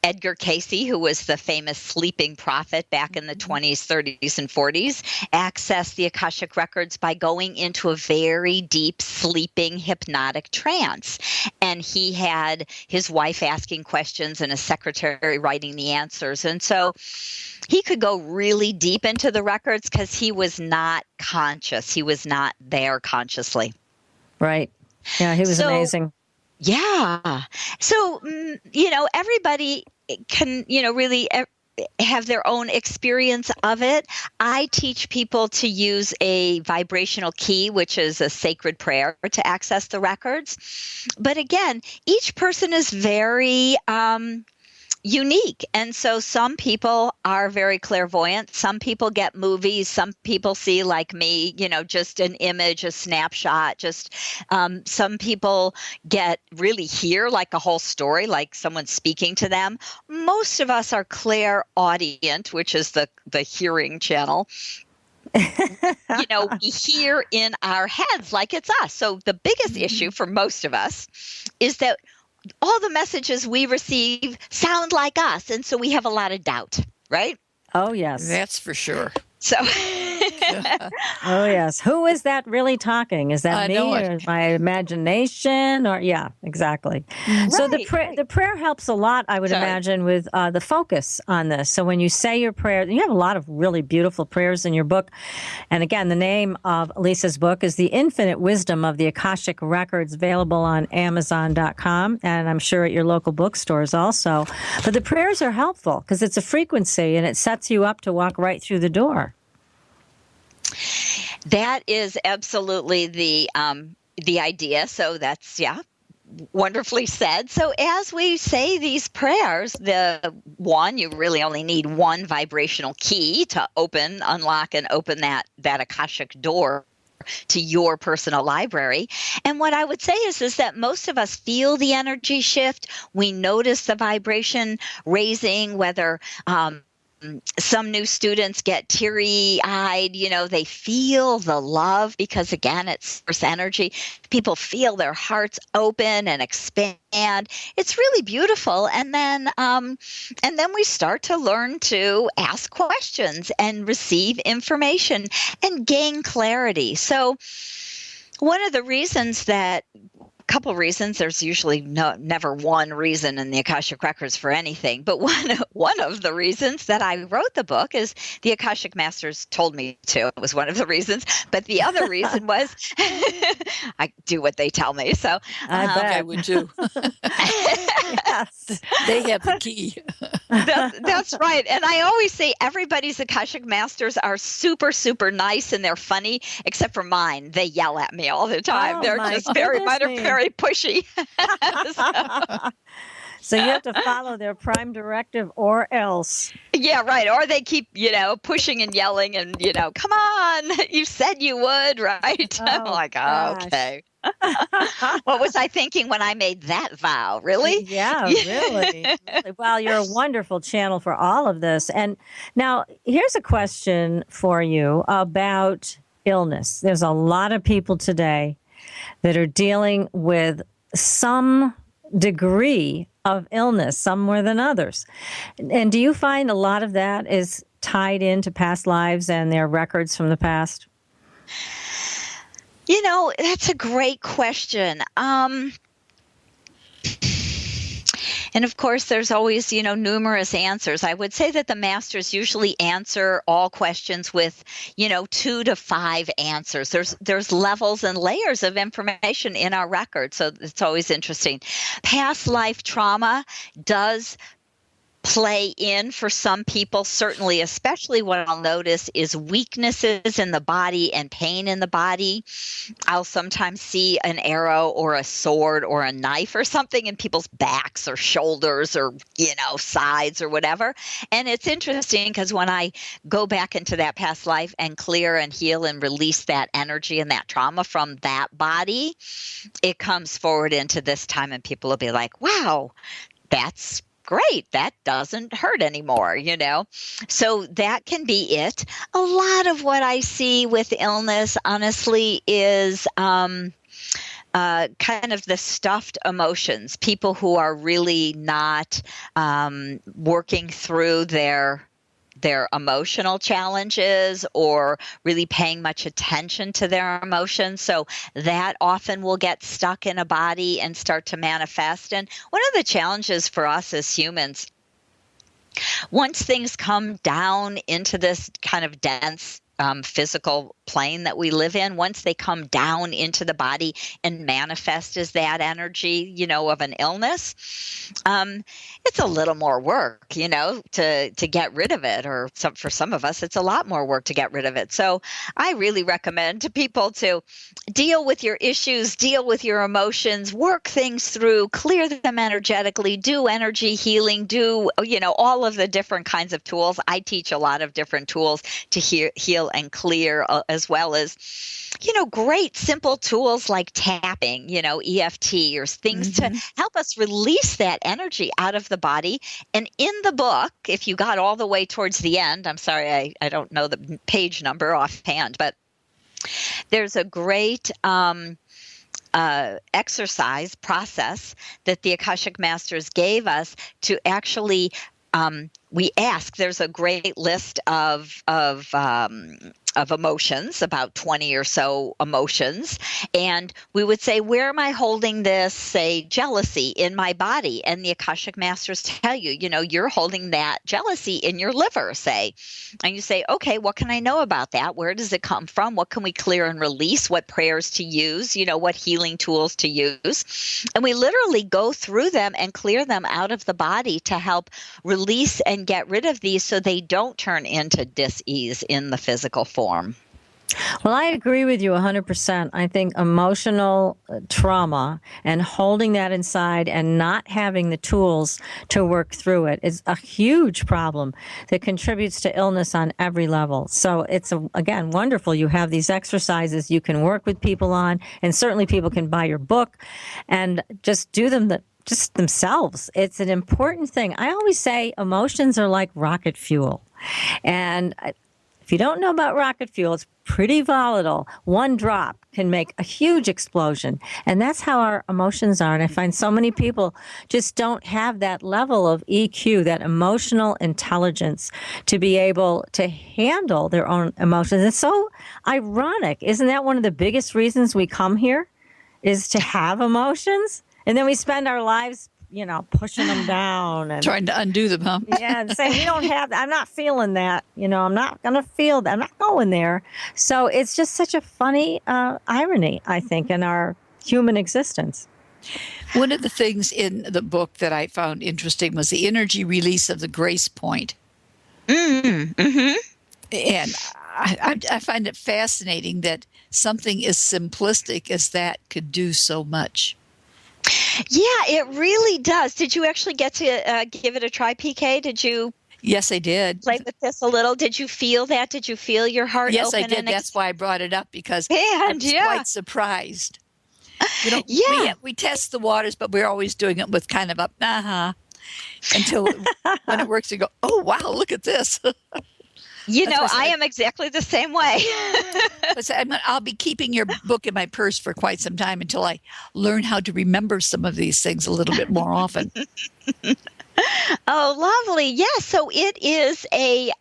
Edgar Cayce, who was the famous sleeping prophet back in the 20s, 30s, and 40s, accessed the Akashic Records by going into a very deep sleeping hypnotic trance. And he had his wife asking questions and a secretary writing the answers. And so he could go really deep into the records because he was not conscious. He was not there consciously. Right. Yeah, he was amazing. Yeah. So, everybody can, really have their own experience of it. I teach people to use a vibrational key, which is a sacred prayer, to access the records. But again, each person is very unique. And so some people are very clairvoyant. Some people get movies. Some people see, like me, just an image, a snapshot. Just some people really hear like a whole story, like someone speaking to them. Most of us are clairaudient, which is the hearing channel. We hear in our heads like it's us. So the biggest issue for most of us is that all the messages we receive sound like us. And so we have a lot of doubt, right? Oh, yes. That's for sure. So, oh, yes. Who is that really talking? Is that me or my imagination? Or yeah, exactly. Right, so the prayer helps a lot, I would imagine, with the focus on this. So when you say your prayer, you have a lot of really beautiful prayers in your book. And again, the name of Lisa's book is The Infinite Wisdom of the Akashic Records, available on Amazon.com, and I'm sure at your local bookstores also. But the prayers are helpful because it's a frequency and it sets you up to walk right through the door. That is absolutely the idea. So that's, wonderfully said. So as we say these prayers, you really only need one vibrational key to unlock and open that Akashic door to your personal library. And what I would say is that most of us feel the energy shift. We notice the vibration raising, whether some new students get teary-eyed, they feel the love because, again, it's source energy. People feel their hearts open and expand. It's really beautiful. And then we start to learn to ask questions and receive information and gain clarity. So one of the reasons couple reasons. There's usually never one reason in the Akashic Records for anything, but one of the reasons that I wrote the book is the Akashic Masters told me to. It was one of the reasons, but the other reason was I do what they tell me. So I bet I would too. Yes. They have the key. That's right. And I always say everybody's Akashic Masters are super, super nice and they're funny, except for mine. They yell at me all the time. They're just very pushy. So you have to follow their prime directive or else. Yeah, right. Or they keep, pushing and yelling and, come on, you said you would, right? I'm like, okay. What was I thinking when I made that vow? Really? Yeah, really. Well, you're a wonderful channel for all of this. And now here's a question for you about illness. There's a lot of people today that are dealing with some degree of illness, some more than others. And do you find a lot of that is tied into past lives and their records from the past? That's a great question. And of course, there's always, numerous answers. I would say that the masters usually answer all questions with, 2 to 5 answers. There's levels and layers of information in our record, so it's always interesting. Past life trauma does play in for some people, certainly, especially what I'll notice is weaknesses in the body and pain in the body. I'll sometimes see an arrow or a sword or a knife or something in people's backs or shoulders or, sides or whatever. And it's interesting because when I go back into that past life and clear and heal and release that energy and that trauma from that body, it comes forward into this time and people will be like, wow, that's great. That doesn't hurt anymore, So that can be it. A lot of what I see with illness, honestly, is kind of the stuffed emotions. People who are really not working through their emotional challenges or really paying much attention to their emotions. So that often will get stuck in a body and start to manifest. And one of the challenges for us as humans, once things come down into this kind of dense physical plane that we live in, once they come down into the body and manifest as that energy, of an illness, it's a little more work, to get rid of it. Or for some of us, it's a lot more work to get rid of it. So I really recommend to people to deal with your issues, deal with your emotions, work things through, clear them energetically, do energy healing, do, all of the different kinds of tools. I teach a lot of different tools to heal and clear, as well as, great simple tools like tapping, EFT, or things to help us release that energy out of the body. And in the book, if you got all the way towards the end, I'm sorry, I don't know the page number offhand, but there's a great exercise process that the Akashic Masters gave us to actually we ask, there's a great list of emotions, about 20 or so emotions. And we would say, where am I holding this, say, jealousy in my body? And the Akashic Masters tell you, you're holding that jealousy in your liver, say. And you say, okay, what can I know about that? Where does it come from? What can we clear and release? What prayers to use? What healing tools to use? And we literally go through them and clear them out of the body to help release and get rid of these so they don't turn into dis-ease in the physical form. Well, I agree with you 100%. I think emotional trauma and holding that inside and not having the tools to work through it is a huge problem that contributes to illness on every level. So it's, again, wonderful. You have these exercises you can work with people on, and certainly people can buy your book and just do them just themselves. It's an important thing. I always say emotions are like rocket fuel. And if you don't know about rocket fuel, it's pretty volatile. One drop can make a huge explosion. And that's how our emotions are. And I find so many people just don't have that level of EQ, that emotional intelligence, to be able to handle their own emotions. It's so ironic. Isn't that one of the biggest reasons we come here, is to have emotions? And then we spend our lives pushing them down and trying to undo them, huh? Yeah, and saying, I'm not feeling that. I'm not going to feel that. I'm not going there. So it's just such a funny irony, I think, in our human existence. One of the things in the book that I found interesting was the energy release of the grace point. Mm-hmm. And I find it fascinating that something as simplistic as that could do so much. Yeah, it really does. Did you actually get to give it a try, PK? Did you? Yes, I did. Play with this a little. Did you feel that? Did you feel your heart open? Yes, I did. That's why I brought it up, because I was quite surprised. We test the waters, but we're always doing it with kind of a until when it works, you go, oh, wow, look at this. I am exactly the same way. I'll be keeping your book in my purse for quite some time until I learn how to remember some of these things a little bit more often. Oh, lovely. Yes. So it is a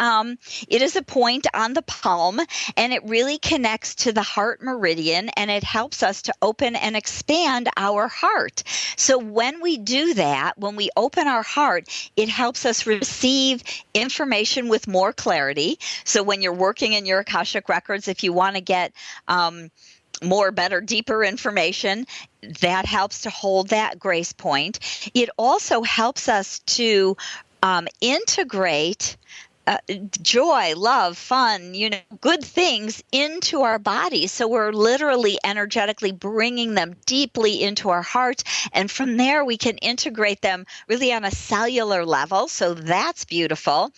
point on the palm, and it really connects to the heart meridian, and it helps us to open and expand our heart. So when we do that, when we open our heart, it helps us receive information with more clarity. So when you're working in your Akashic Records, if you want to get more, better, deeper information, that helps to hold that grace point. It also helps us to integrate joy, love, fun, good things into our bodies. So we're literally energetically bringing them deeply into our heart. And from there, we can integrate them really on a cellular level. So that's beautiful.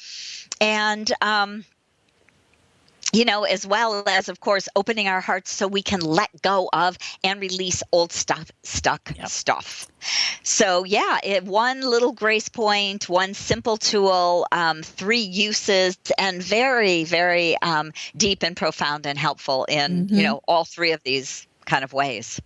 And, as well as, of course, opening our hearts so we can let go of and release old stuff. So, one little grace point, one simple tool, 3 uses, and very, very deep and profound and helpful in, all 3 of these kind of ways.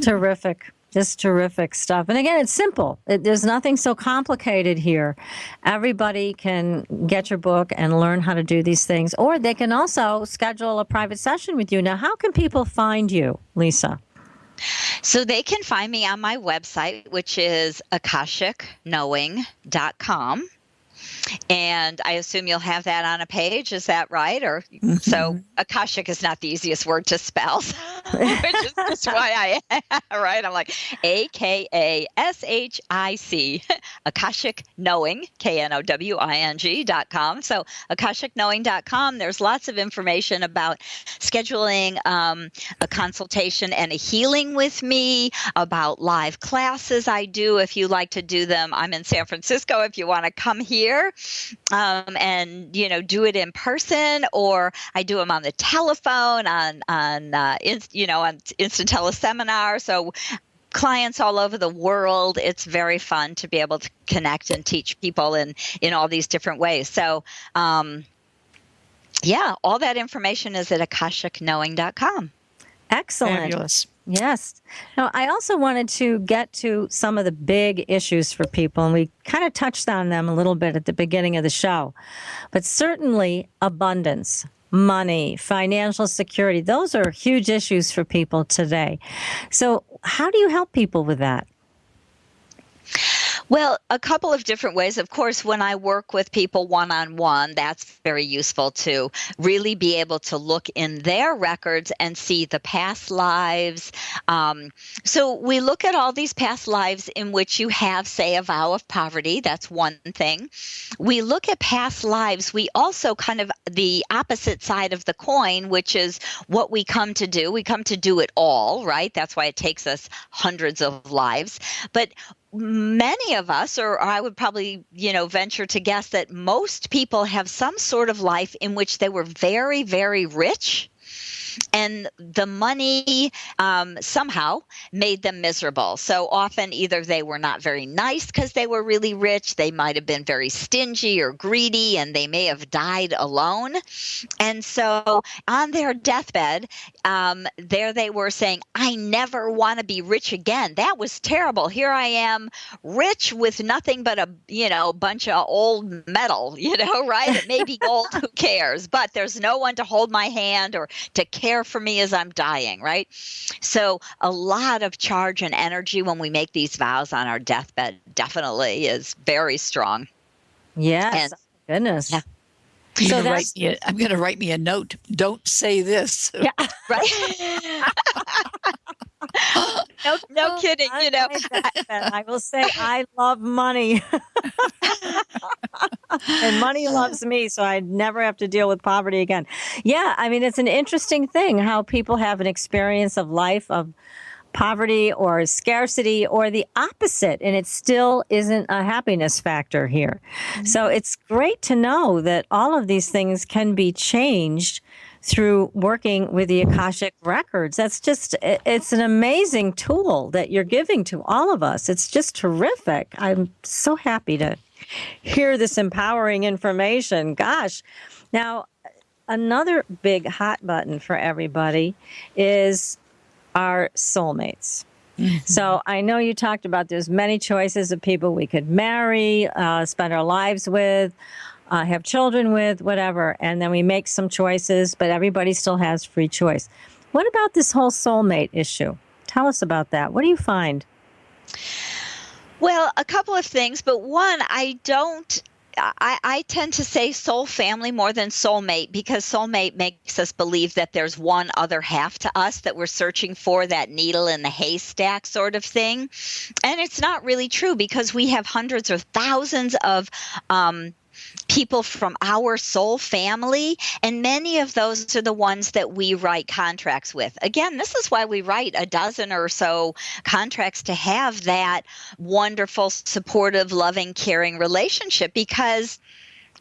Terrific. Just terrific stuff. And again, it's simple. There's nothing so complicated here. Everybody can get your book and learn how to do these things, or they can also schedule a private session with you. Now, how can people find you, Lisa? So they can find me on my website, which is akashicknowing.com. And I assume you'll have that on a page. Is that right? Or so Akashic is not the easiest word to spell, which is just why right? I'm like AKASHIC, Akashic Knowing, KNOWING.com. So akashickknowing.com. There's lots of information about scheduling a consultation and a healing with me, about live classes I do if you like to do them. I'm in San Francisco if you want to come here. And do it in person, or I do them on the telephone, on instant teleseminar. So clients all over the world, it's very fun to be able to connect and teach people in all these different ways. So all that information is at akashickknowing.com. Excellent. Fabulous. Yes. Now, I also wanted to get to some of the big issues for people, and we kind of touched on them a little bit at the beginning of the show. But certainly abundance, money, financial security, those are huge issues for people today. So how do you help people with that? Well, a couple of different ways. Of course, when I work with people one-on-one, that's very useful to really be able to look in their records and see the past lives. So we look at all these past lives in which you have, say, a vow of poverty. That's one thing. We look at past lives. We also kind of the opposite side of the coin, which is what we come to do. We come to do it all, right? That's why it takes us hundreds of lives. But many of us, or I would probably, venture to guess that most people have some sort of life in which they were very, very rich. And the money somehow made them miserable. So often either they were not very nice because they were really rich, they might have been very stingy or greedy, and they may have died alone. And so on their deathbed, there they were saying, I never want to be rich again. That was terrible. Here I am, rich with nothing but a bunch of old metal, right? It may be gold, who cares? But there's no one to hold my hand or to care for me as I'm dying, right? So a lot of charge and energy when we make these vows on our deathbed definitely is very strong. Yes, goodness. Yeah. So I'm going to write me a note. Don't say this. Yeah, right. No kidding. I will say I love money. And money loves me, so I never have to deal with poverty again. Yeah, I mean, it's an interesting thing how people have an experience of life of poverty or scarcity or the opposite, and it still isn't a happiness factor here. Mm-hmm. So it's great to know that all of these things can be changed through working with the Akashic Records. It's an amazing tool that you're giving to all of us. It's just terrific. I'm so happy to hear this empowering information. Gosh. Now, another big hot button for everybody is our soulmates. Mm-hmm. So I know you talked about there's many choices of people we could marry, spend our lives with, have children with, whatever, and then we make some choices, but everybody still has free choice. What about this whole soulmate issue? Tell us about that. What do you find? Well, a couple of things, but one, I don't I tend to say soul family more than soulmate, because soulmate makes us believe that there's one other half to us that we're searching for, that needle in the haystack sort of thing. And it's not really true, because we have hundreds or thousands of people from our soul family, and many of those are the ones that we write contracts with. Again, this is why we write a dozen or so contracts, to have that wonderful, supportive, loving, caring relationship, because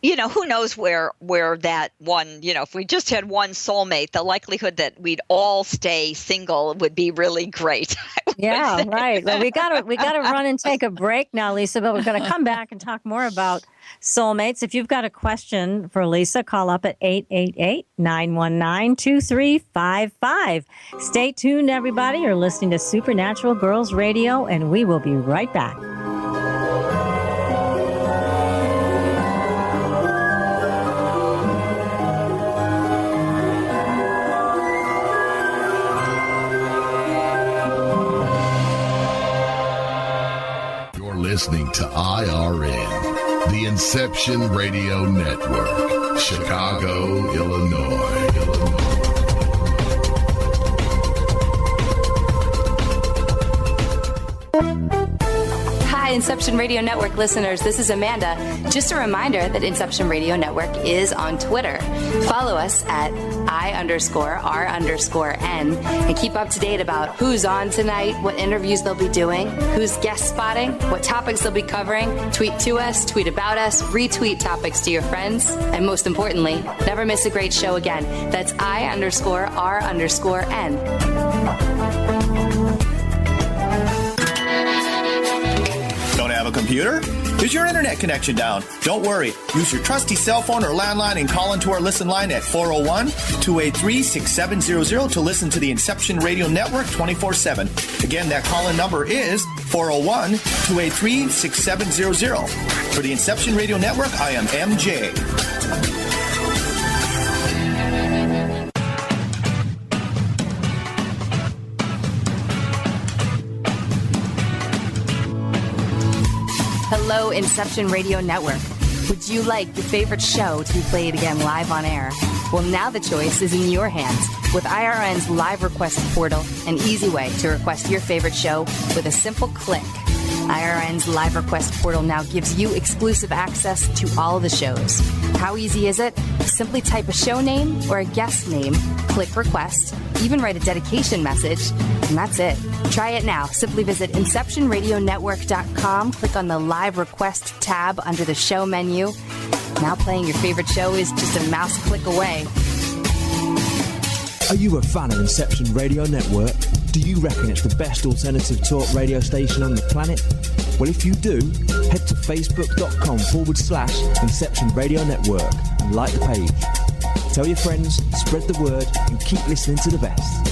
who knows where that one, if we just had one soulmate, the likelihood that we'd all stay single would be really great. Yeah, right. Well, we gotta run and take a break now, Lisa, but we're going to come back and talk more about soulmates. If you've got a question for Lisa, call up at 888-919-2355. Stay tuned, everybody. You're listening to Supernatural Girls Radio, and we will be right back. Listening to IRN, the Inception Radio Network, Chicago, Illinois. Hi, Inception Radio Network listeners. This is Amanda. Just a reminder that Inception Radio Network is on Twitter. Follow us at I_R_N and keep up to date about who's on tonight, what interviews they'll be doing, who's guest spotting, what topics they'll be covering. Tweet to us, tweet about us, retweet topics to your friends, and most importantly, never miss a great show again. That's I_R_N. Don't have a computer? Is your internet connection down? Don't worry. Use your trusty cell phone or landline and call into our listen line at 401-283-6700 to listen to the Inception Radio Network 24/7. Again, that call-in number is 401-283-6700. For the Inception Radio Network, I am MJ. Hello, Inception Radio Network. Would you like your favorite show to be played again live on air? Well, now the choice is in your hands. With IRN's live request portal, an easy way to request your favorite show with a simple click. IRN's live request portal now gives you exclusive access to all the shows. How easy is it? Simply type a show name or a guest name, click request, even write a dedication message, and that's it. Try it now. Simply visit InceptionRadioNetwork.com, click on the live request tab under the show menu. Now playing your favorite show is just a mouse click away. Are you a fan of Inception Radio Network? Do you reckon it's the best alternative talk radio station on the planet? Well, if you do, head to facebook.com/Inception Radio Network and like the page. Tell your friends, spread the word, and keep listening to the best.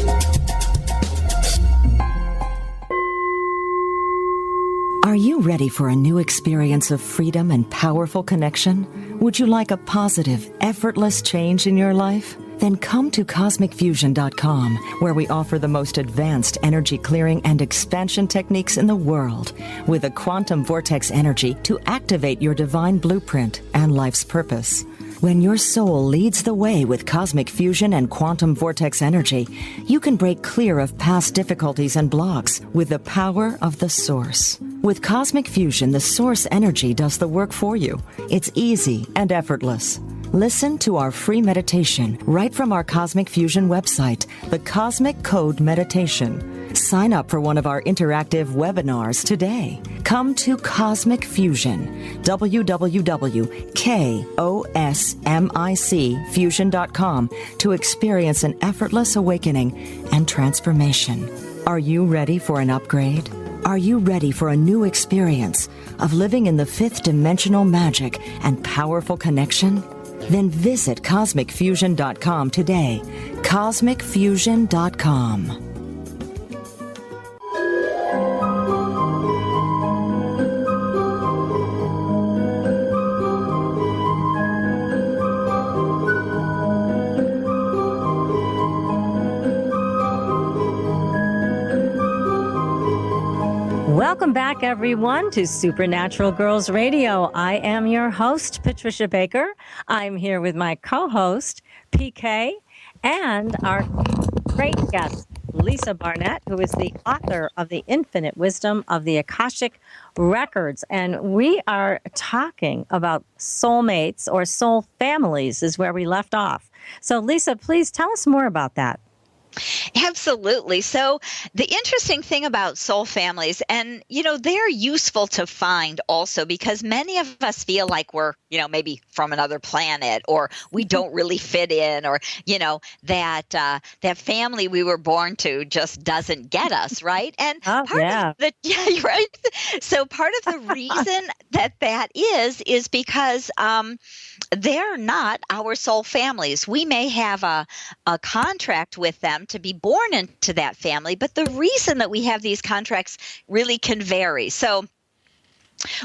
Are you ready for a new experience of freedom and powerful connection? Would you like a positive, effortless change in your life? Then come to CosmicFusion.com, where we offer the most advanced energy clearing and expansion techniques in the world, with a quantum vortex energy to activate your divine blueprint and life's purpose. When your soul leads the way with cosmic fusion and quantum vortex energy, you can break clear of past difficulties and blocks with the power of the source. With cosmic fusion, the source energy does the work for you. It's easy and effortless. Listen to our free meditation right from our Cosmic Fusion website, the Cosmic Code Meditation. Sign up for one of our interactive webinars today. Come to Cosmic Fusion, www.KOSMICfusion.com, to experience an effortless awakening and transformation. Are you ready for an upgrade? Are you ready for a new experience of living in the fifth dimensional magic and powerful connection? Then visit CosmicFusion.com today. CosmicFusion.com. Welcome back, everyone, to Supernatural Girls Radio. I am your host, Patricia Baker. I'm here with my co-host, PK, and our great guest, Lisa Barnett, who is the author of The Infinite Wisdom of the Akashic Records. And we are talking about soulmates, or soul families is where we left off. So, Lisa, please tell us more about that. Absolutely. So the interesting thing about soul families, and, they're useful to find also because many of us feel like we're, maybe from another planet, or we don't really fit in, or, that family we were born to just doesn't get us, right? And right. So part of the reason that is because they're not our soul families. We may have a contract with them to be born into that family, but the reason that we have these contracts really can vary. So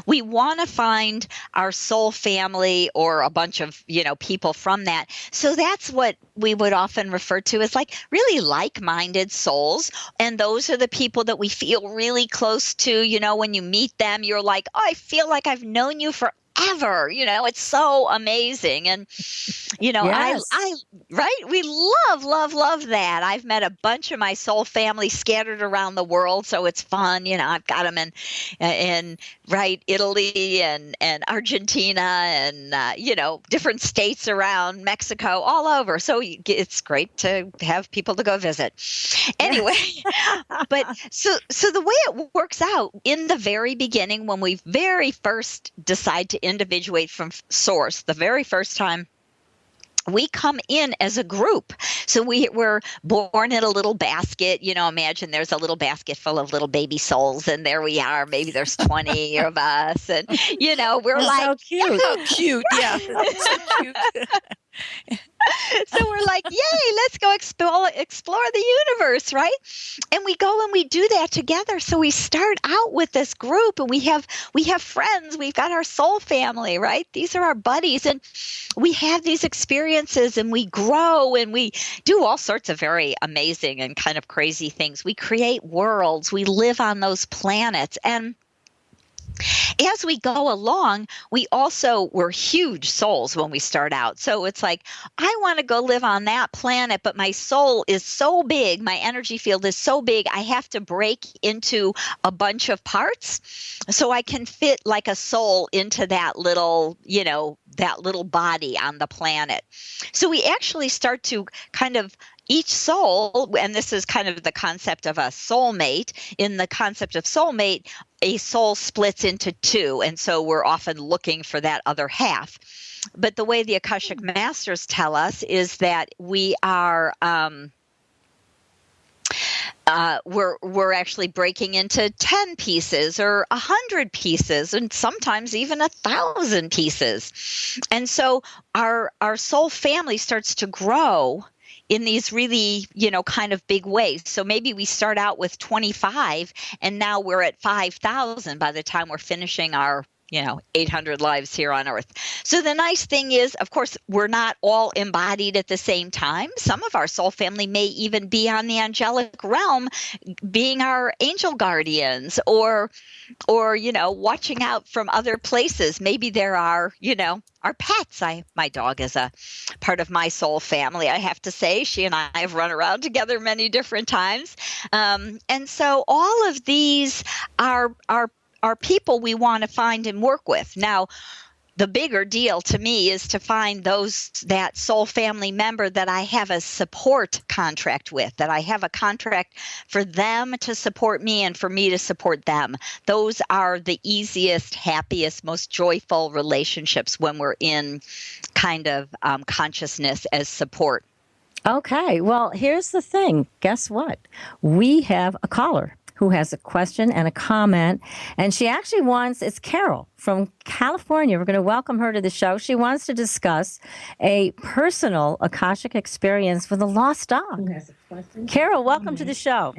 we want to find our soul family or a bunch of, people from that. So that's what we would often refer to as like really like-minded souls. And those are the people that we feel really close to. When you meet them, you're like, oh, I feel like I've known you forever. It's so amazing. And, Yes. We love that. I've met a bunch of my soul family scattered around the world. So it's fun. I've got them in Italy and Argentina and, different states around Mexico, all over. So it's great to have people to go visit. Anyway, but so the way it works out in the very beginning, when we very first decide to individuate from source, the very first time, we come in as a group. So we're born in a little basket. Imagine there's a little basket full of little baby souls, and there we are. Maybe there's 20 of us, and we're That's like, so cute. How cute. Yeah. That's so cute. So we're like, yay, let's go explore the universe, right? And we go and we do that together. So we start out with this group, and we have friends. We've got our soul family, right? These are our buddies, and we have these experiences, and we grow, and we do all sorts of very amazing and kind of crazy things. We create worlds. We live on those planets, and as we go along, we're huge souls when we start out. So it's like, I want to go live on that planet, but my soul is so big, my energy field is so big, I have to break into a bunch of parts so I can fit like a soul into that little body on the planet. So we actually start to kind of each soul, and this is kind of the concept of a soulmate. In the concept of soulmate, a soul splits into two, and so we're often looking for that other half. But the way the Akashic Masters tell us is that we are we're actually breaking into 10 pieces or 100 pieces, and sometimes even 1,000 pieces. And so our soul family starts to grow in these really, kind of big ways. So maybe we start out with 25, and now we're at 5,000 by the time we're finishing our 800 lives here on Earth. So the nice thing is, of course, we're not all embodied at the same time. Some of our soul family may even be on the angelic realm, being our angel guardians, or watching out from other places. Maybe there are, our pets. My dog is a part of my soul family, I have to say. She and I have run around together many different times. And so all of these are people we want to find and work with. Now, the bigger deal to me is to find that soul family member that I have a support contract with, that I have a contract for them to support me and for me to support them. Those are the easiest, happiest, most joyful relationships when we're in kind of consciousness as support. Okay, well, here's the thing. Guess what? We have a caller who has a question and a comment, and she actually it's Carol from California. We're going to welcome her to the show. She wants to discuss a personal Akashic experience with a lost dog. Who has a question? Carol, welcome to the show.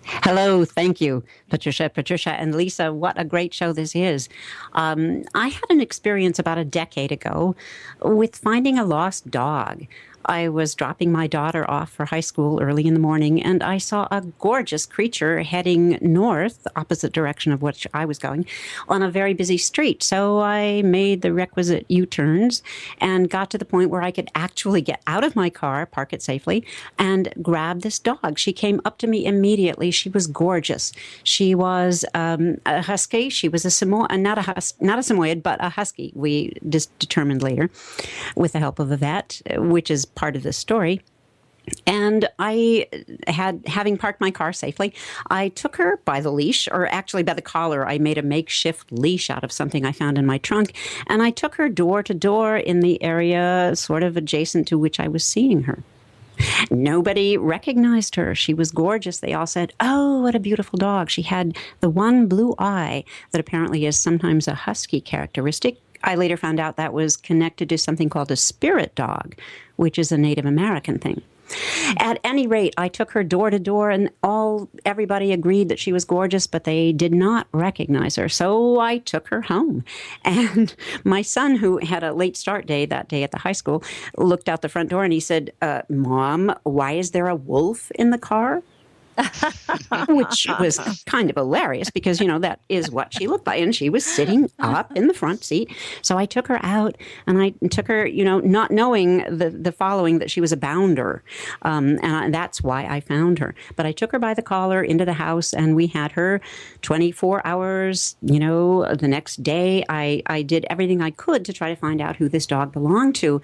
Hello, thank you, Patricia, and Lisa. What a great show this is. I had an experience about a decade ago with finding a lost dog. I was dropping my daughter off for high school early in the morning, and I saw a gorgeous creature heading north, opposite direction of which I was going, on a very busy street. So I made the requisite U-turns and got to the point where I could actually get out of my car, park it safely, and grab this dog. She came up to me immediately. She was gorgeous. She was a husky. She was a Samoan, not a Samoyed, but a husky. We determined later, with the help of a vet, which is part of this story. And having parked my car safely, I took her by the leash, or actually by the collar. I made a makeshift leash out of something I found in my trunk, and I took her door to door in the area sort of adjacent to which I was seeing her. Nobody recognized her. She was gorgeous. They all said, "Oh, what a beautiful dog." She had the one blue eye that apparently is sometimes a husky characteristic. I later found out that was connected to something called a spirit dog, which is a Native American thing. At any rate, I took her door to door, and everybody agreed that she was gorgeous, but they did not recognize her. So I took her home. And my son, who had a late start day that day at the high school, looked out the front door and he said, "Mom, why is there a wolf in the car?" Which was kind of hilarious because, that is what she looked like. And she was sitting up in the front seat. So I took her out and I took her, not knowing the following, that she was a bounder. And that's why I found her. But I took her by the collar into the house and we had her 24 hours. The next day I did everything I could to try to find out who this dog belonged to.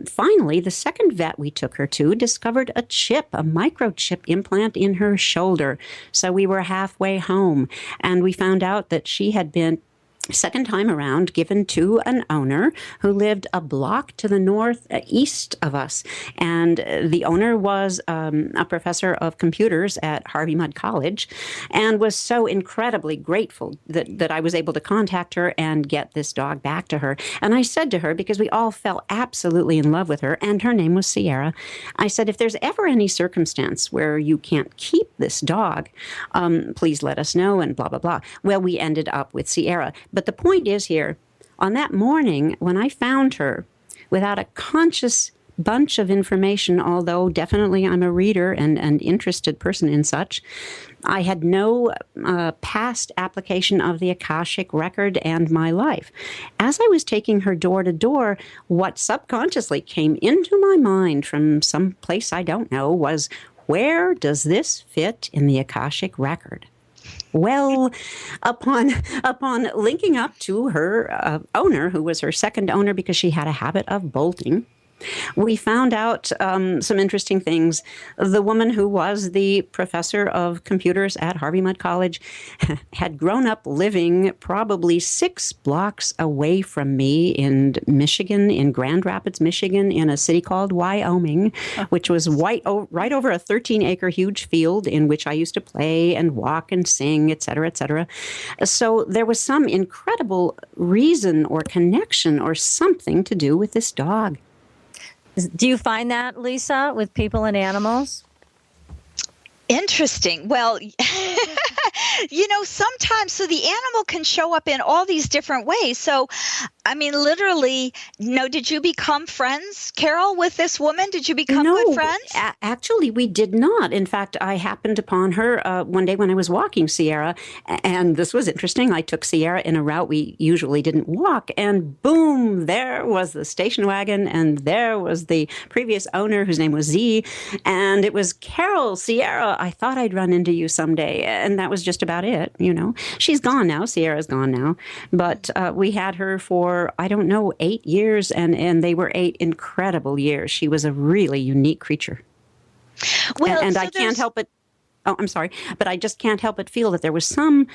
Finally, the second vet we took her to discovered a microchip implant in her shoulder. So we were halfway home, and we found out that she had been, second time around, given to an owner who lived a block to the northeast of us. And the owner was a professor of computers at Harvey Mudd College and was so incredibly grateful that I was able to contact her and get this dog back to her. And I said to her, because we all fell absolutely in love with her, and her name was Sierra, I said, if there's ever any circumstance where you can't keep this dog, please let us know, and blah, blah, blah. Well, we ended up with Sierra. But the point is here, on that morning when I found her, without a conscious bunch of information, although definitely I'm a reader and an interested person in such, I had no past application of the Akashic record and my life. As I was taking her door to door, what subconsciously came into my mind from some place I don't know was, where does this fit in the Akashic record? Well, upon linking up to her owner, who was her second owner because she had a habit of bolting, we found out some interesting things. The woman who was the professor of computers at Harvey Mudd College had grown up living probably 6 blocks away from me in Michigan, in Grand Rapids, Michigan, in a city called Wyoming, which was right over a 13-acre huge field in which I used to play and walk and sing, et cetera, et cetera. So there was some incredible reason or connection or something to do with this dog. Do you find that, Lisa, with people and animals? Interesting. Well, sometimes, so the animal can show up in all these different ways. So, literally, did you become friends, Carol, with this woman? Did you become good friends? Actually, we did not. In fact, I happened upon her one day when I was walking Sierra, and this was interesting. I took Sierra in a route we usually didn't walk, and boom, there was the station wagon, and there was the previous owner, whose name was Z, and it was Carol, Sierra, I thought I'd run into you someday, and that was just about it, She's gone now. Sierra's gone now, but we had her for, 8 years, and they were 8 incredible years. She was a really unique creature. Well, and so I can't help but, I'm sorry, but I just can't help but feel that there was some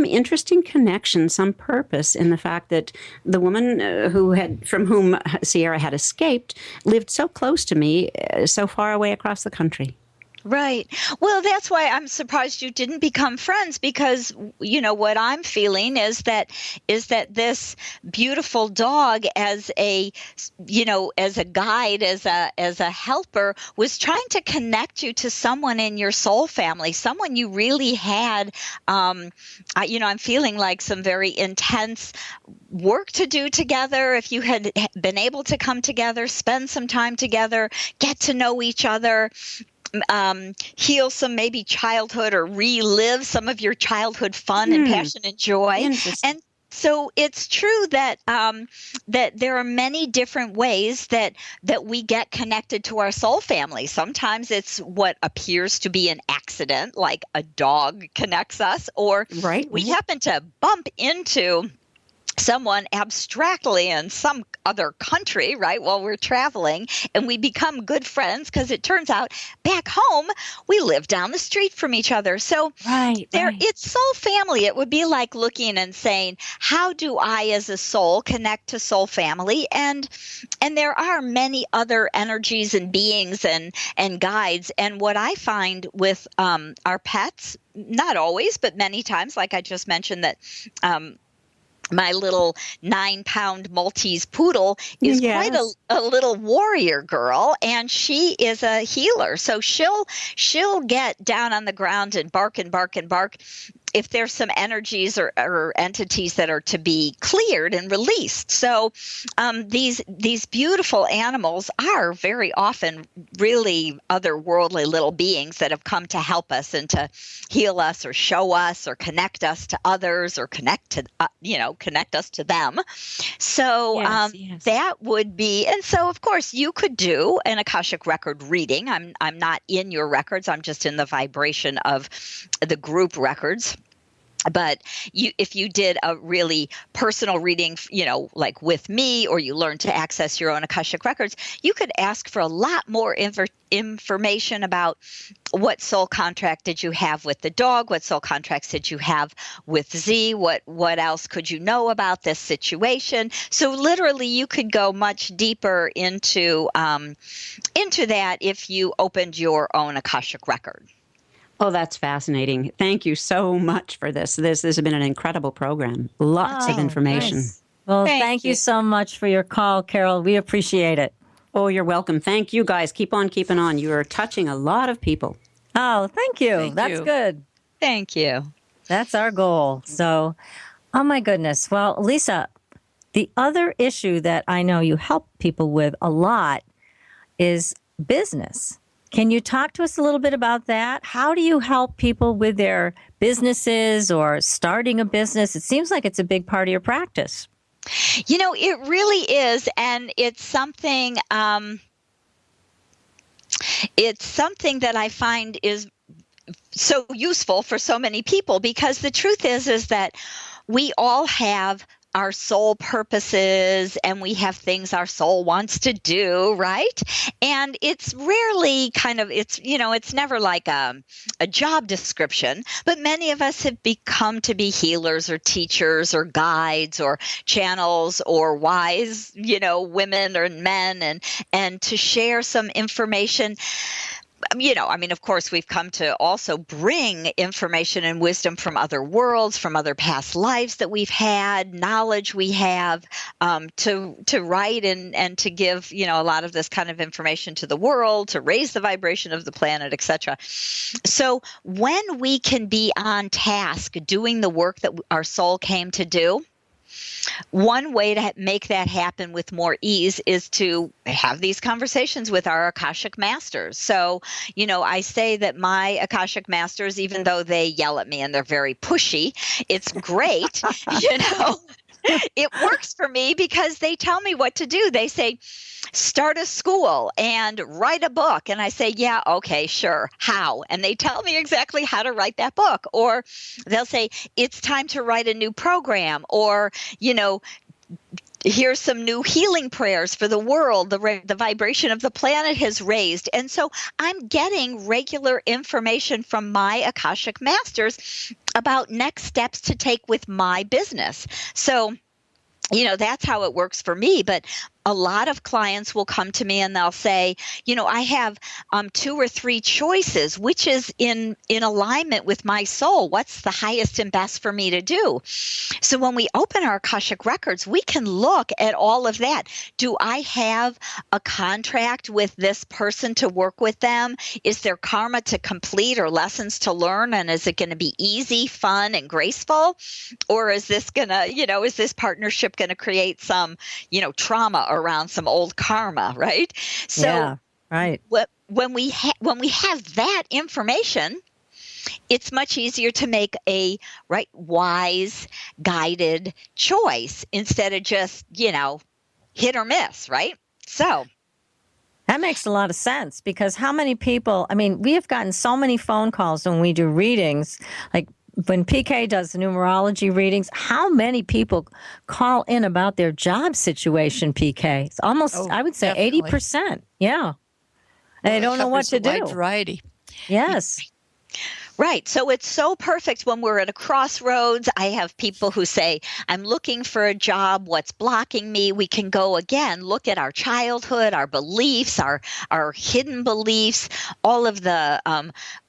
interesting connection, some purpose in the fact that the woman from whom Sierra had escaped lived so close to me, so far away across the country. Right. Well, that's why I'm surprised you didn't become friends, because, what I'm feeling is that this beautiful dog as a guide, as a helper, was trying to connect you to someone in your soul family, someone you really had, I'm feeling like some very intense work to do together. If you had been able to come together, spend some time together, get to know each other, heal some maybe childhood, or relive some of your childhood fun and passion and joy. And so it's true that that there are many different ways that we get connected to our soul family. Sometimes it's what appears to be an accident, like a dog connects us, or we happen to bump into someone abstractly in some other country, right, while we're traveling, and we become good friends because it turns out back home we live down the street from each other. So it's soul family. It would be like looking and saying, how do I as a soul connect to soul family? And there are many other energies and beings and guides. And what I find with our pets, not always, but many times, like I just mentioned, that my little 9-pound Maltese poodle is quite a little warrior girl, and she is a healer. So she'll get down on the ground and bark and bark and bark if there's some energies or entities that are to be cleared and released. So these beautiful animals are very often really otherworldly little beings that have come to help us and to heal us or show us or connect us to others or connect us to them. So that would be, and so of course you could do an Akashic record reading. I'm not in your records. I'm just in the vibration of the group records. But if you did a really personal reading, like with me, or you learned to access your own Akashic records, you could ask for a lot more information about what soul contract did you have with the dog, what soul contracts did you have with Z, what else could you know about this situation. So literally you could go much deeper into that if you opened your own Akashic record. Oh, that's fascinating. Thank you so much for this. This has been an incredible program. Lots of information. Nice. Well, thank you so much for your call, Carol. We appreciate it. Oh, you're welcome. Thank you, guys. Keep on keeping on. You are touching a lot of people. Oh, thank you. That's good. Thank you. That's our goal. So, oh my goodness. Well, Lisa, the other issue that I know you help people with a lot is business. Can you talk to us a little bit about that? How do you help people with their businesses or starting a business? It seems like it's a big part of your practice. It really is. And it's something that I find is so useful for so many people, because the truth is that we all have our soul purposes, and we have things our soul wants to do, right? And it's rarely it's never like a job description, but many of us have become to be healers or teachers or guides or channels or wise, women or men, and to share some information. Of course, we've come to also bring information and wisdom from other worlds, from other past lives that we've had, knowledge we have, to write and to give, a lot of this kind of information to the world, to raise the vibration of the planet, etc. So when we can be on task doing the work that our soul came to do, one way to make that happen with more ease is to have these conversations with our Akashic masters. So, I say that my Akashic masters, even though they yell at me and they're very pushy, it's great, It works for me because they tell me what to do. They say, start a school and write a book. And I say, yeah, okay, sure. How? And they tell me exactly how to write that book. Or they'll say, it's time to write a new program. Or, here's some new healing prayers for the world. The vibration of the planet has raised. And so I'm getting regular information from my Akashic masters about next steps to take with my business. So, that's how it works for me. But a lot of clients will come to me and they'll say, I have 2 or 3 choices, which is in alignment with my soul. What's the highest and best for me to do? So when we open our Akashic Records, we can look at all of that. Do I have a contract with this person to work with them? Is there karma to complete or lessons to learn? And is it going to be easy, fun, and graceful? Or is this going to, is this partnership going to create some, trauma around some old karma, right? So yeah, right. When we have that information, it's much easier to make a wise, guided choice instead of just, hit or miss, right? So that makes a lot of sense, because how many people, we have gotten so many phone calls when we do readings, like when PK does the numerology readings, how many people call in about their job situation, PK? It's almost, I would say, definitely. 80%. Yeah. And they don't know what to do. Wide variety. Yes. Right. So it's so perfect when we're at a crossroads. I have people who say, I'm looking for a job. What's blocking me? We can go again, look at our childhood, our beliefs, our hidden beliefs, all of the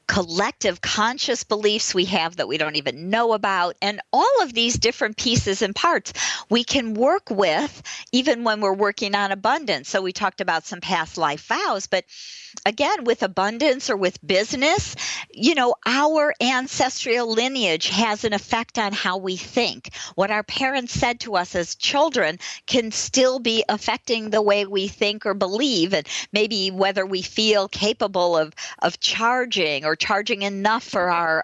collective conscious beliefs we have that we don't even know about. And all of these different pieces and parts we can work with even when we're working on abundance. So we talked about some past life vows, but again, with abundance or with business, our ancestral lineage has an effect on how we think. What our parents said to us as children can still be affecting the way we think or believe, and maybe whether we feel capable of charging or charging enough for our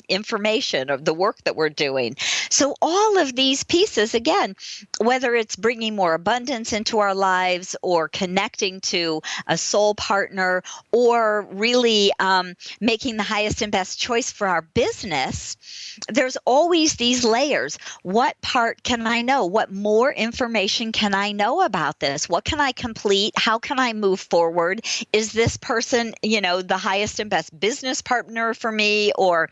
information of the work that we're doing. So all of these pieces, again, whether it's bringing more abundance into our lives or connecting to a soul partner or really making the highest and best choice for our business, there's always these layers. What part can I know? What more information can I know about this? What can I complete? How can I move forward? Is this person, the highest and best business partner for me? Or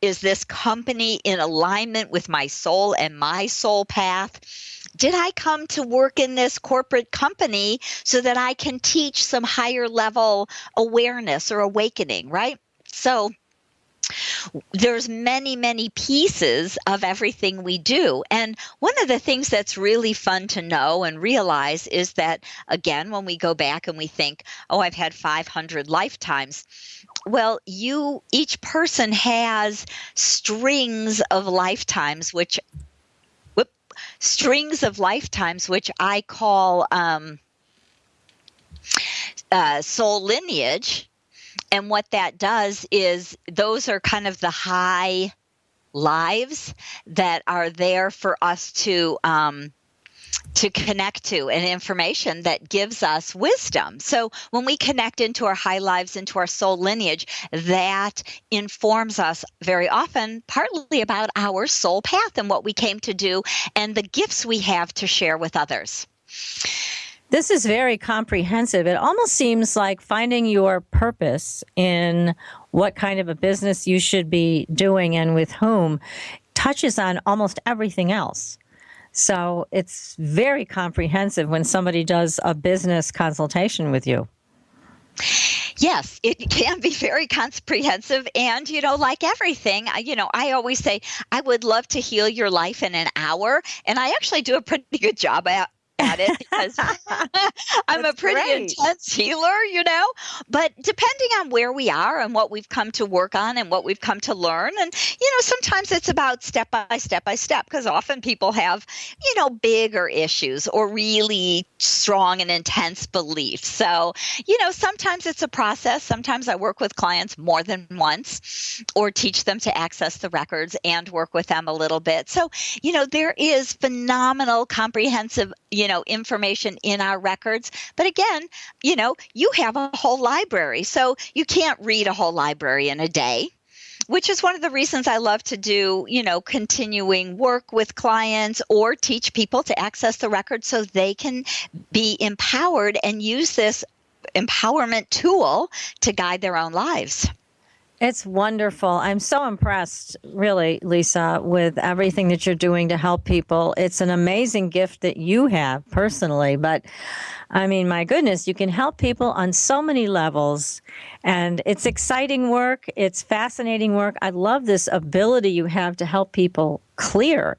is this company in alignment with my soul and my soul path? Did I come to work in this corporate company so that I can teach some higher level awareness or awakening, right? So there's many, many pieces of everything we do. And one of the things that's really fun to know and realize is that, again, when we go back and we think, I've had 500 lifetimes. Well, each person has strings of lifetimes, which I call soul lineage. And what that does is those are kind of the high lives that are there for us to connect to, and information that gives us wisdom. So when we connect into our high lives, into our soul lineage, that informs us very often partly about our soul path and what we came to do and the gifts we have to share with others. This is very comprehensive. It almost seems like finding your purpose in what kind of a business you should be doing and with whom touches on almost everything else. So it's very comprehensive when somebody does a business consultation with you. Yes, it can be very comprehensive. And, like everything, I always say, I would love to heal your life in an hour. And I actually do a pretty good job at it because I'm a pretty intense healer, but depending on where we are and what we've come to work on and what we've come to learn. And, sometimes it's about step by step because often people have, bigger issues or really strong and intense beliefs. So, sometimes it's a process. Sometimes I work with clients more than once or teach them to access the records and work with them a little bit. So, there is phenomenal comprehensive, information in our records. But again, you have a whole library, so you can't read a whole library in a day, which is one of the reasons I love to do, continuing work with clients or teach people to access the records so they can be empowered and use this empowerment tool to guide their own lives. It's wonderful. I'm so impressed, really, Lisa, with everything that you're doing to help people. It's an amazing gift that you have personally, but I mean, my goodness, you can help people on so many levels, and it's exciting work. It's fascinating work. I love this ability you have to help people clear.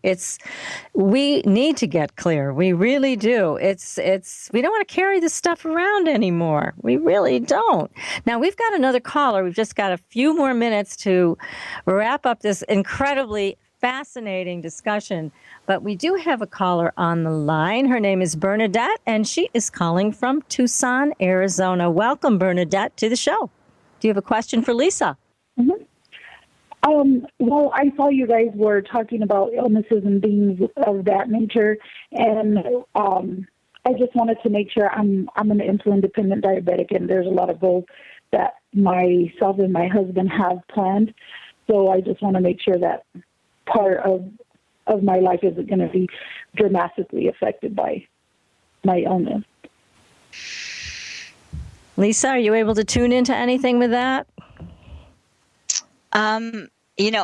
We need to get clear. We really do. We don't want to carry this stuff around anymore. We really don't. Now, we've got another caller. We've just got a few more minutes to wrap up this incredibly fascinating discussion. But we do have a caller on the line. Her name is Bernadette, and she is calling from Tucson, Arizona. Welcome, Bernadette, to the show. Do you have a question for Lisa? Mm-hmm. Well, I saw you guys were talking about illnesses and things of that nature, and I just wanted to make sure I'm an insulin-dependent diabetic, and there's a lot of goals that myself and my husband have planned. So I just want to make sure that part of my life isn't going to be dramatically affected by my illness. Lisa, are you able to tune into anything with that?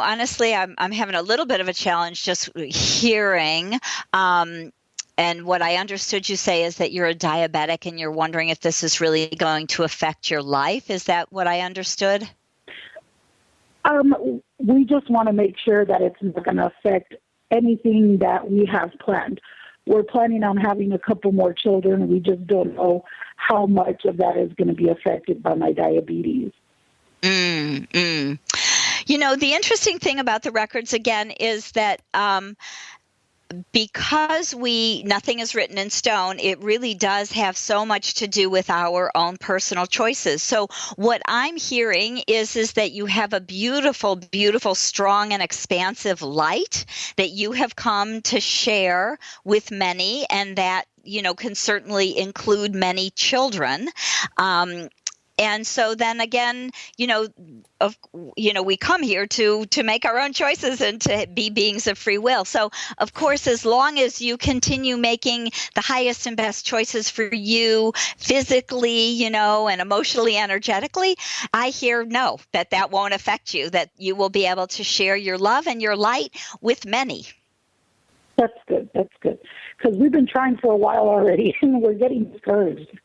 Honestly, I'm having a little bit of a challenge just hearing. And what I understood you say is that you're a diabetic and you're wondering if this is really going to affect your life. Is that what I understood? We just want to make sure that it's not going to affect anything that we have planned. We're planning on having a couple more children. We just don't know how much of that is going to be affected by my diabetes. The interesting thing about the records, again, is that because nothing is written in stone, it really does have so much to do with our own personal choices. So what I'm hearing is that you have a beautiful, beautiful, strong and expansive light that you have come to share with many, and that, can certainly include many children. And so then again, we come here to make our own choices and to be beings of free will. So, of course, as long as you continue making the highest and best choices for you physically, and emotionally, energetically, I hear that won't affect you, that you will be able to share your love and your light with many. That's good. Because we've been trying for a while already, and we're getting discouraged.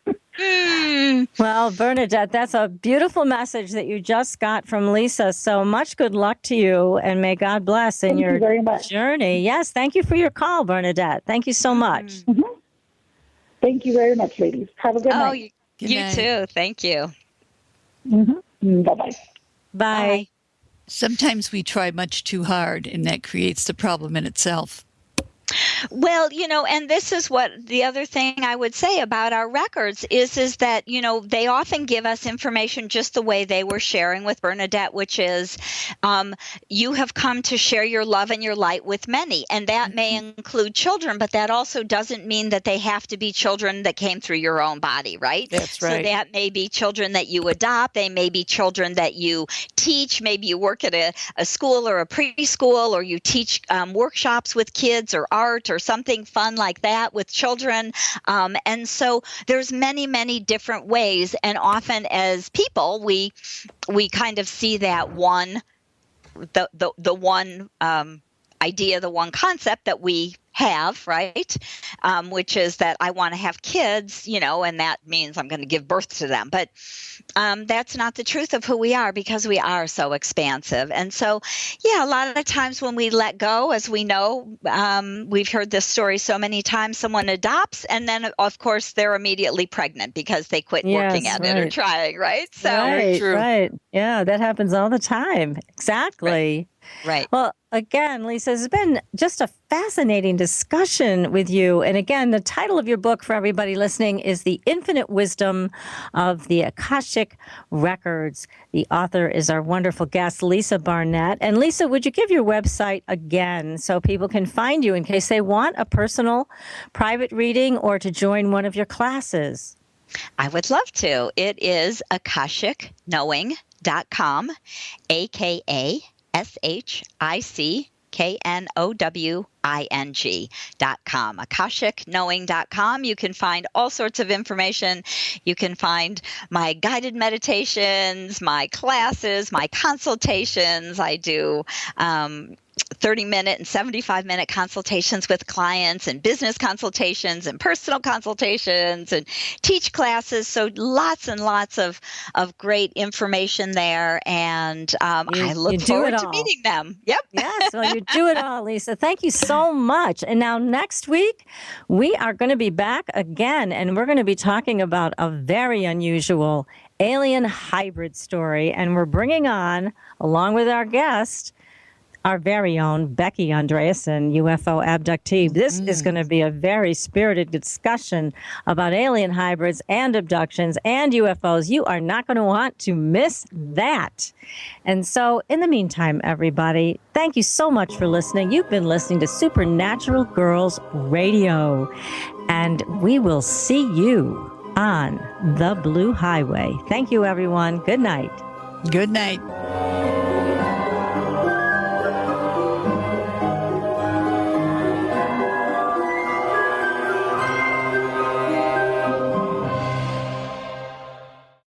Well, Bernadette, that's a beautiful message that you just got from Lisa. So much good luck to you, and may God bless in your journey. Yes, thank you for your call, Bernadette. Thank you so much. Mm-hmm. Thank you very much, ladies. Have a good night. You too. Thank you. Mm-hmm. Bye-bye. Bye. Sometimes we try much too hard, and that creates the problem in itself. Well, and this is what the other thing I would say about our records is that, they often give us information just the way they were sharing with Bernadette, which is you have come to share your love and your light with many. And that may include children, but that also doesn't mean that they have to be children that came through your own body, right? That's right. So that may be children that you adopt. They may be children that you teach. Maybe you work at a school or a preschool, or you teach workshops with kids or art or something fun like that with children. And so there's many, many different ways. And often as people, we kind of see that one, the one idea, the one concept that we have, right? Which is that I want to have kids, and that means I'm going to give birth to them. But that's not the truth of who we are, because we are so expansive. And so, a lot of the times when we let go, as we know, we've heard this story so many times, someone adopts, and then, of course, they're immediately pregnant because they quit working at it or trying, right? So, right. Yeah, that happens all the time. Exactly. Right. Well, again, Lisa, it's been just a fascinating discussion with you. And again, the title of your book for everybody listening is The Infinite Wisdom of the Akashic Records. The author is our wonderful guest, Lisa Barnett. And Lisa, would you give your website again so people can find you in case they want a personal private reading or to join one of your classes? I would love to. It is akashicknowing.com, AKA SHICK KNOWING.com, AkashicKnowing.com. You can find all sorts of information. You can find my guided meditations, my classes, my consultations. I do 30-minute and 75-minute consultations with clients, and business consultations and personal consultations, and teach classes. So lots and lots of great information there. And I look forward to meeting them. Yep. Yes, well, you do it all, Lisa. Thank you so much. And now next week, we are going to be back again, and we're going to be talking about a very unusual alien hybrid story. And we're bringing on, along with our guest, our very own Becky Andreasen, UFO abductee. This is going to be a very spirited discussion about alien hybrids and abductions and UFOs. You are not going to want to miss that. And so, in the meantime, everybody, thank you so much for listening. You've been listening to Supernatural Girls Radio, and we will see you on the Blue Highway. Thank you, everyone. Good night. Good night.